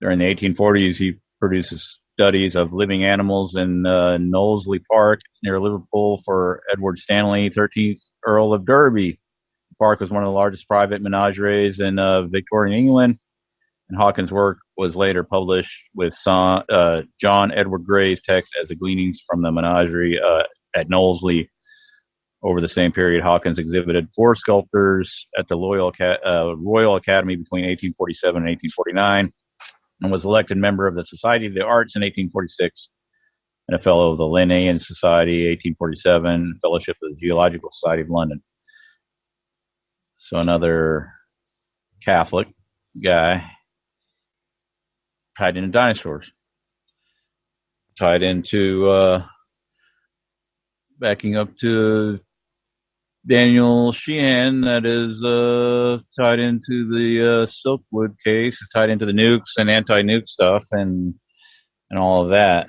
During the 1840s, he produces studies of living animals in Knowsley Park near Liverpool for Edward Stanley, 13th Earl of Derby. The park was one of the largest private menageries in Victorian England, and Hawkins' work was later published with John Edward Gray's text as the gleanings from the menagerie at Knowsley. Over the same period, Hawkins exhibited 4 sculptures at the Royal Academy between 1847 and 1849, and was elected member of the Society of the Arts in 1846, and a fellow of the Linnean Society 1847, fellowship of the Geological Society of London. So another Catholic guy tied into dinosaurs, tied into backing up to Daniel Sheehan, that is tied into the Silkwood case, tied into the nukes and anti-nuke stuff and all of that.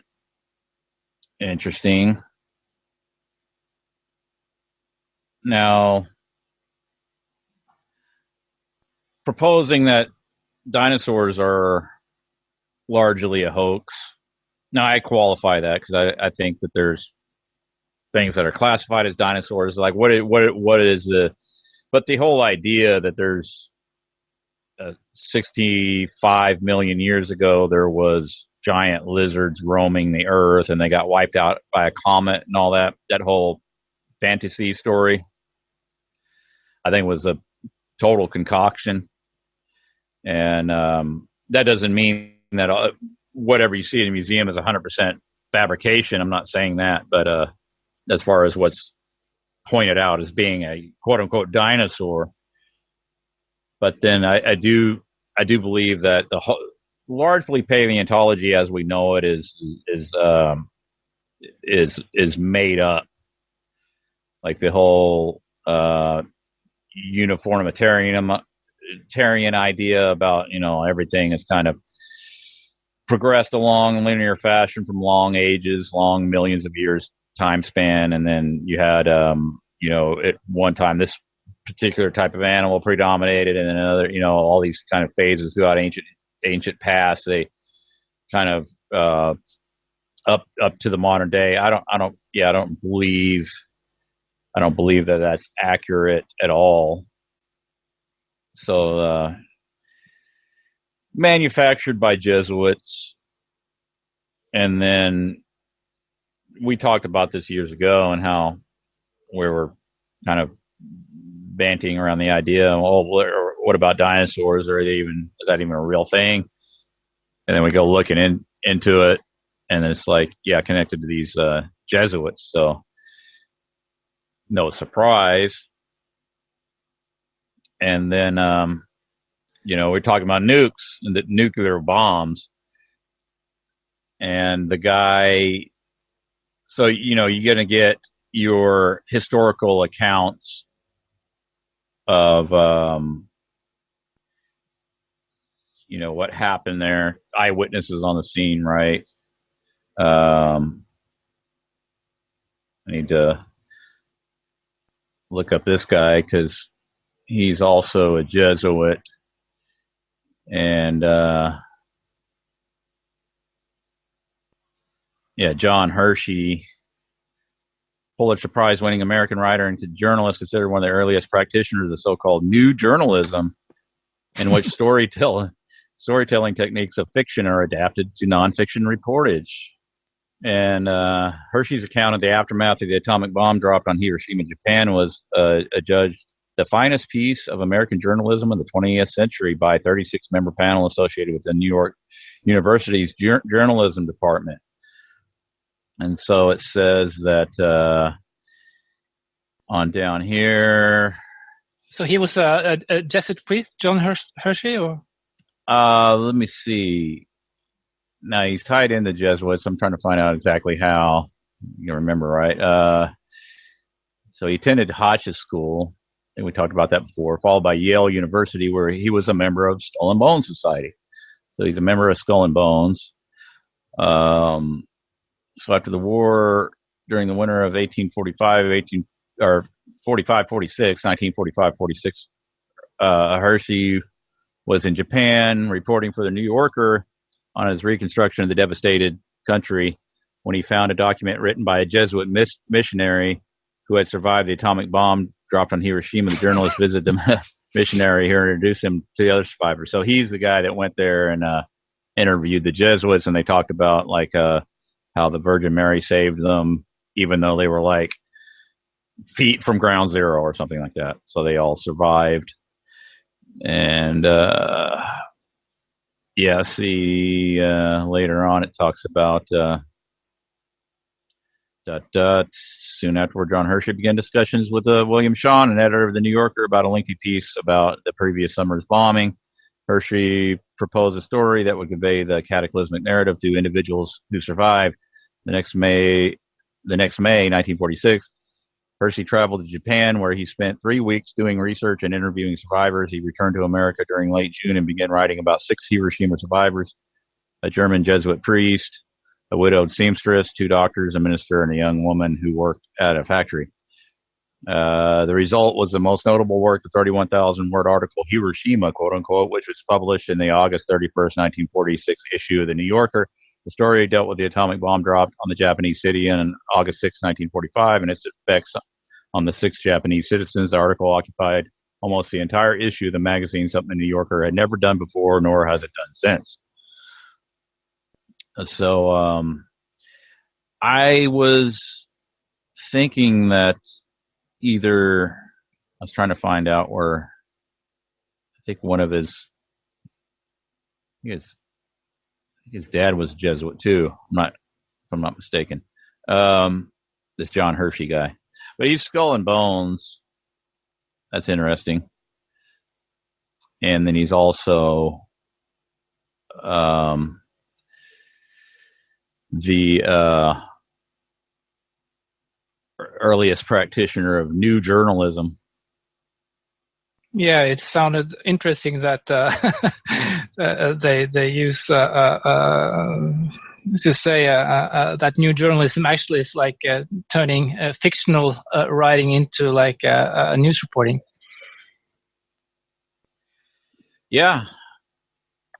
Interesting. Now, proposing that dinosaurs are largely a hoax. Now, I qualify that because I think that there's things that are classified as dinosaurs, like what is the, but the whole idea that there's 65 million years ago there was giant lizards roaming the earth and they got wiped out by a comet and all that whole fantasy story, I think was a total concoction. And that doesn't mean that whatever you see in a museum is 100% fabrication. I'm not saying that, but as far as what's pointed out as being a quote unquote dinosaur. But then I do believe that largely paleontology as we know it is made up. Like the whole uniformitarian idea about, everything is kind of progressed along in linear fashion from long ages, long millions of years time span, and then you had at one time this particular type of animal predominated, and then another, all these kind of phases throughout ancient past, they kind of up to the modern day. I don't believe that that's accurate at all. So manufactured by Jesuits, and then we talked about this years ago and how we were kind of banting around the idea, what about dinosaurs? Is that even a real thing? And then we go looking into it, and then it's like, connected to these Jesuits. So no surprise. And then, we're talking about nukes and the nuclear bombs. And the guy, so, you're going to get your historical accounts of, what happened there. Eyewitnesses on the scene, right? I need to look up this guy because he's also a Jesuit. And, John Hershey, Pulitzer Prize winning American writer and journalist, considered one of the earliest practitioners of the so-called new journalism, in which storytelling techniques of fiction are adapted to nonfiction reportage. And Hershey's account of the aftermath of the atomic bomb dropped on Hiroshima, Japan, was adjudged the finest piece of American journalism of the 20th century by a 36-member panel associated with the New York University's journalism department. And so it says that on down here. So he was a Jesuit priest, John Hershey, or? Let me see. Now he's tied in the Jesuits. I'm trying to find out exactly how. You remember, right? So he attended Hodge's school. I think we talked about that before, followed by Yale University, where he was a member of Skull and Bones Society. So he's a member of Skull and Bones. So after the war, during the winter of 1945-46, Hershey was in Japan reporting for the New Yorker on his reconstruction of the devastated country when he found a document written by a Jesuit missionary who had survived the atomic bomb dropped on Hiroshima. The journalist visited the missionary here and introduced him to the other survivors. So he's the guy that went there and interviewed the Jesuits, and they talked about like how the Virgin Mary saved them, even though they were like feet from ground zero or something like that. So they all survived. And later on it talks about soon afterward, John Hershey began discussions with William Shawn, an editor of the New Yorker, about a lengthy piece about the previous summer's bombing. Hershey proposed a story that would convey the cataclysmic narrative to individuals who survived. The next May, 1946, Hershey traveled to Japan, where he spent 3 weeks doing research and interviewing survivors. He returned to America during late June and began writing about 6 Hiroshima survivors, a German Jesuit priest, a widowed seamstress, 2 doctors, a minister, and a young woman who worked at a factory. The result was the most notable work, the 31,000-word article, Hiroshima, quote-unquote, which was published in the August 31st, 1946 issue of the New Yorker. The story dealt with the atomic bomb dropped on the Japanese city on August 6, 1945, and its effects on the 6 Japanese citizens. The article occupied almost the entire issue of the magazine, something the New Yorker had never done before, nor has it done since. So I was thinking that either I was trying to find out where I think one of his dad was a Jesuit too. If I'm not mistaken. This John Hershey guy, but he's Skull and Bones. That's interesting. And then he's also the earliest practitioner of new journalism. Yeah, it sounded interesting that they use to say that new journalism actually is like turning fictional writing into like news reporting. Yeah,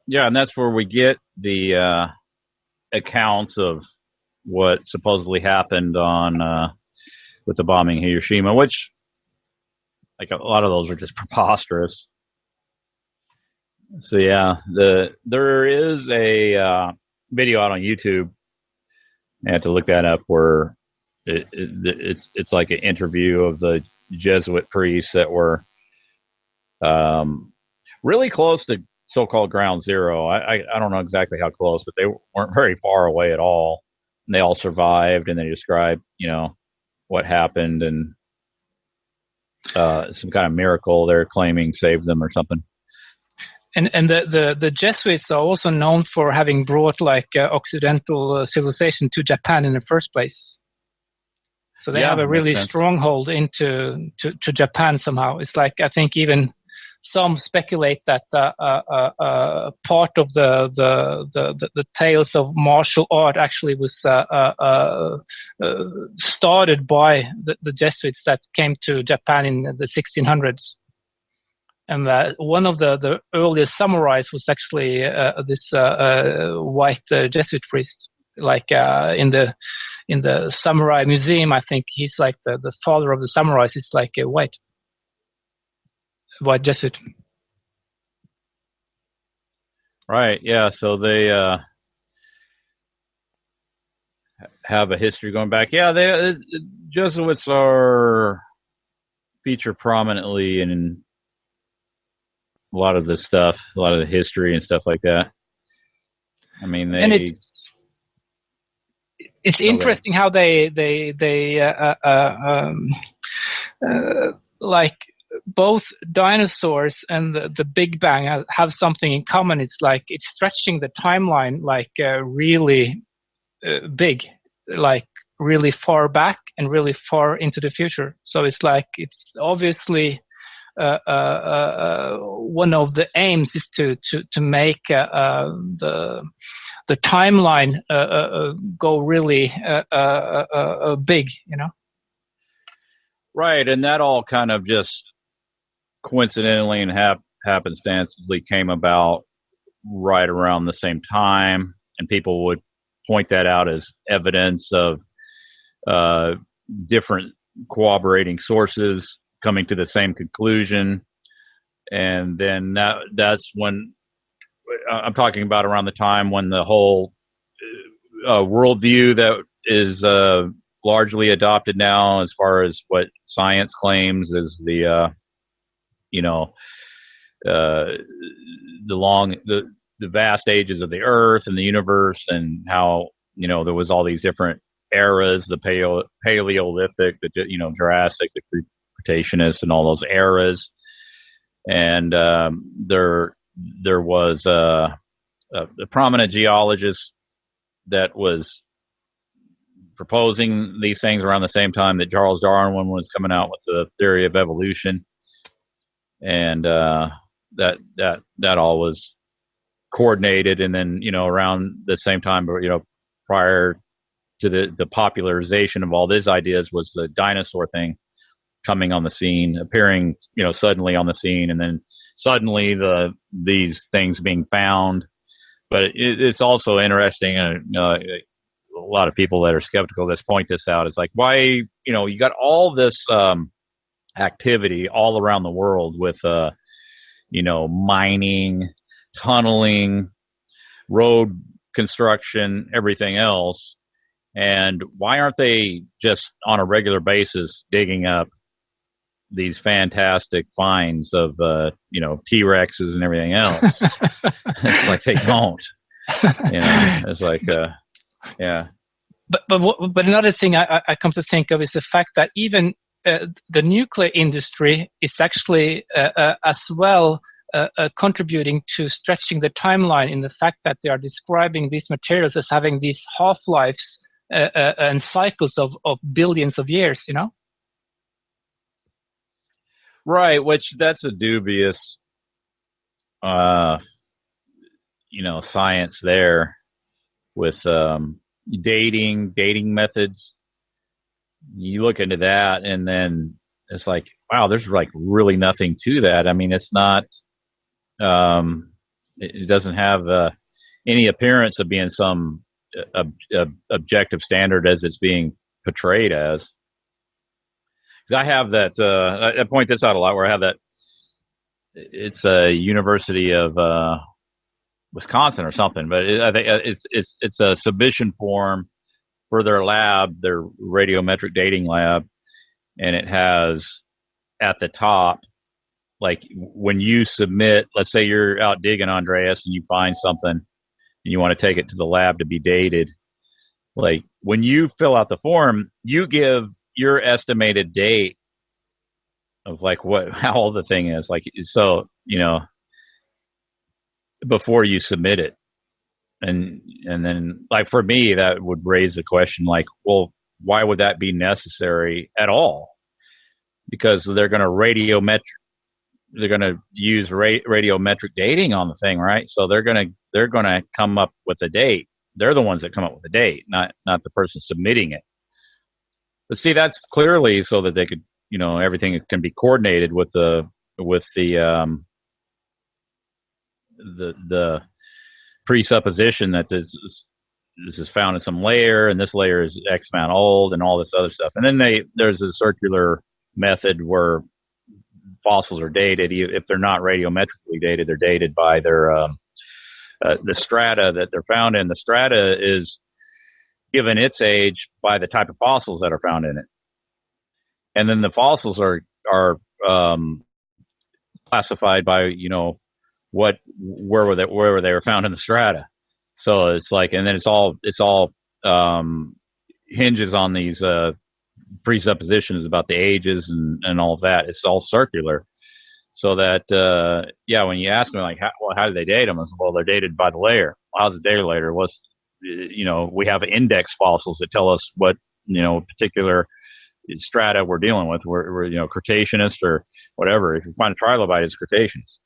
and that's where we get the accounts of what supposedly happened on with the bombing of Hiroshima, which, like, a lot of those are just preposterous. So yeah, there is a video out on YouTube. I have to look that up, where it's like an interview of the Jesuit priests that were really close to so-called ground zero. I don't know exactly how close, but they weren't very far away at all. And they all survived, and they described, what happened, and some kind of miracle they're claiming saved them or something. And the Jesuits are also known for having brought like Occidental civilization to Japan in the first place. So they have a really stronghold into Japan somehow. It's like, I think even some speculate that part of the tales of martial art actually was started by the Jesuits that came to Japan in the 1600s. And one of the earliest samurais was actually this white Jesuit priest. Like in the samurai museum, I think he's like the father of the samurais. He's like a white Jesuit. Right. Yeah. So they have a history going back. Yeah, the Jesuits are featured prominently in a lot of the stuff, a lot of the history and stuff like that. I mean, and it's interesting how they like both dinosaurs and the Big Bang have something in common. It's like it's stretching the timeline like really big, like really far back and really far into the future. So it's like it's obviously one of the aims is to make the timeline go really big, you know. Right, and that all kind of just coincidentally and happenstancely came about right around the same time, and people would point that out as evidence of different corroborating sources coming to the same conclusion. And then that's when I'm talking about around the time when the whole worldview that is largely adopted now, as far as what science claims, is the vast ages of the Earth and the universe, and how there was all these different eras, the Paleolithic, the Jurassic, the Cretaceous, and all those eras. And there was a prominent geologist that was proposing these things around the same time that Charles Darwin was coming out with the theory of evolution, and that all was coordinated. And then around the same time, prior to the popularization of all these ideas, was the dinosaur thing coming on the scene, appearing suddenly on the scene, and then suddenly these things being found. But it's also interesting, a lot of people that are skeptical of this point this out. It's like, why you got all this activity all around the world with mining, tunneling, road construction, everything else, and why aren't they just on a regular basis digging up these fantastic finds of T-Rexes and everything else? It's like they don't. It's like yeah. But another thing I come to think of is the fact that even the nuclear industry is actually as well contributing to stretching the timeline, in the fact that they are describing these materials as having these half-lives and cycles of billions of years, Right, which that's a dubious science there, with dating methods. You look into that, and then it's like, wow, there's like really nothing to that. I mean, it's not it doesn't have any appearance of being some objective standard as it's being portrayed as. Because I have that I point this out a lot, where I have that it's a University of Wisconsin or something, but I think it's a submission form for their lab, their radiometric dating lab, and it has at the top, like, when you submit, let's say you're out digging, Andreas, and you find something and you want to take it to the lab to be dated. Like, when you fill out the form, you give your estimated date of like how old the thing is, like, so before you submit it. And then, like, for me, that would raise the question, like, well, why would that be necessary at all? Because they're going to use radiometric dating on the thing, right? So they're going to come up with a date. They're the ones that come up with the date, not the person submitting it. But see, that's clearly so that they could, everything can be coordinated with the presupposition that this is found in some layer, and this layer is X amount old, and all this other stuff. And then there's a circular method where fossils are dated. If they're not radiometrically dated, they're dated by their the strata that they're found in. The strata is given its age by the type of fossils that are found in it. And then the fossils are classified by, where were they were found in the strata. So it's like, and then it's all hinges on these presuppositions about the ages and all of that. It's all circular. So that, when you ask them, like, how do they date them? I said, well, they're dated by the layer. How's the data layer? We have index fossils that tell us what, particular strata we're dealing with. We're Cretaceous or whatever. If you find a trilobite, it's Cretaceous.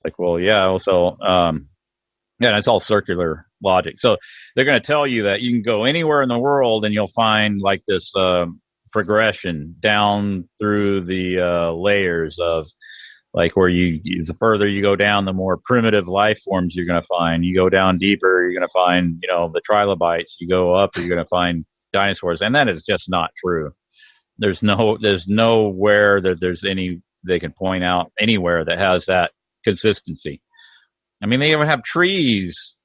Like, well, yeah. So, it's all circular logic. So they're going to tell you that you can go anywhere in the world and you'll find like this progression down through the layers of, like, where the further you go down, the more primitive life forms you're going to find. You go down deeper, you're going to find, the trilobites. You go up, you're going to find dinosaurs. And that is just not true. There's nowhere that there's any, they can point out anywhere that has that consistency. I mean, they even have trees.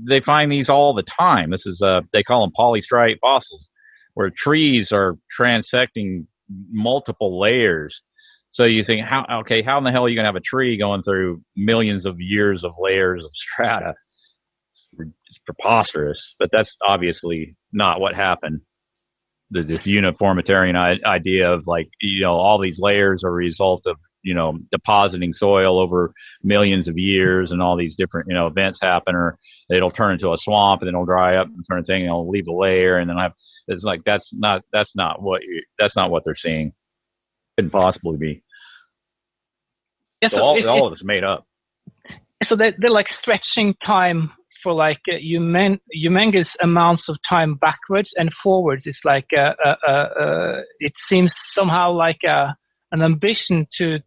They find these all the time. This is, they call them polystriate fossils, where trees are transecting multiple layers. So you think, how in the hell are you going to have a tree going through millions of years of layers of strata? It's preposterous, but that's obviously not what happened. This uniformitarian idea of, like, all these layers are a result of, depositing soil over millions of years, and all these different, events happen, or it'll turn into a swamp and then it'll dry up and turn thing, and it'll leave a layer, and then it's like, that's not what they're seeing. Couldn't possibly be. Yeah, so all of it's made up. So they're like stretching time for like humongous amounts of time backwards and forwards. It's like it seems somehow like an ambition to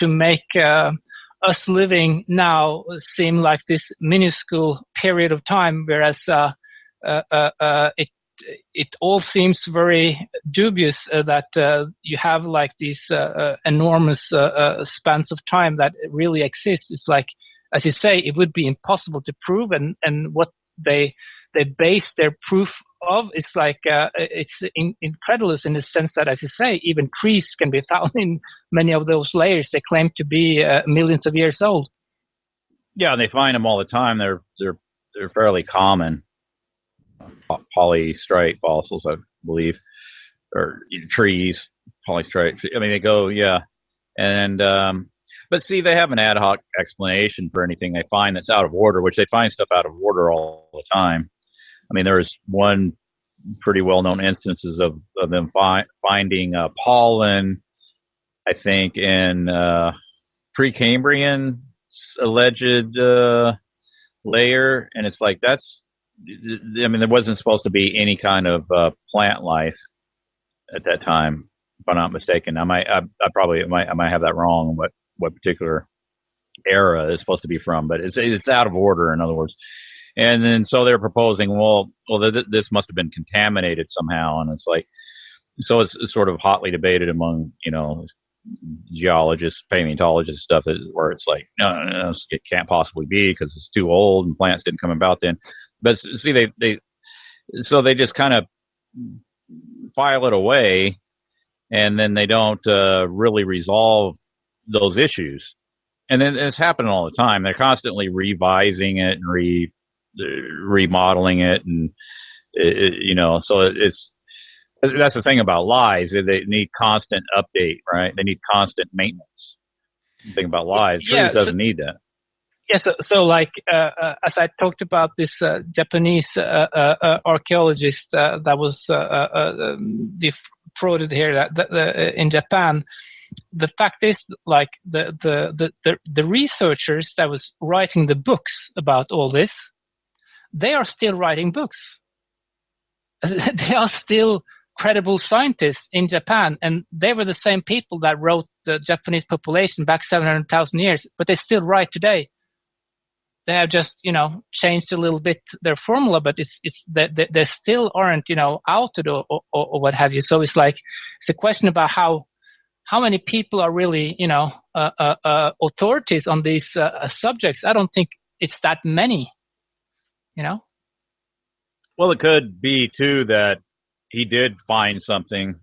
make us living now seem like this minuscule period of time, whereas it all seems very dubious that you have like these enormous spans of time that really exist. It's like, as you say, it would be impossible to prove, and what they base their proof of is like it's incredulous in the sense that, as you say, even trees can be found in many of those layers. They claim to be millions of years old. Yeah, and they find them all the time. They're fairly common. Polystriate fossils, I believe, or trees, polystriate. I mean, they go, yeah, and but see, they have an ad hoc explanation for anything they find that's out of order, which they find stuff out of order all the time. I mean, there's one pretty well-known instances of them finding pollen, I think, in Precambrian alleged layer, and it's like, that's, I mean, there wasn't supposed to be any kind of plant life at that time, if I'm not mistaken. I might have that wrong. What particular era is supposed to be from? But it's out of order, in other words. And then so they're proposing, well, this must have been contaminated somehow, and it's like, so it's sort of hotly debated among geologists, paleontologists, stuff, where it's like, no, it can't possibly be because it's too old and plants didn't come about then. But see, they just kind of file it away, and then they don't really resolve those issues. And then it's happening all the time. They're constantly revising it and remodeling it, and so that's the thing about lies. They need constant update, right? They need constant maintenance. The thing about lies, truth doesn't need that. Yeah, so like as I talked about this Japanese archaeologist that was defrauded here in Japan. The fact is, like the researchers that was writing the books about all this, they are still writing books. They are still credible scientists in Japan, and they were the same people that wrote the Japanese population back 700,000 years, but they still write today. They have just, changed a little bit their formula, but it's that they still aren't, outed or what have you. So it's like, it's a question about how many people are really, authorities on these subjects. I don't think it's that many, Well, it could be too that he did find something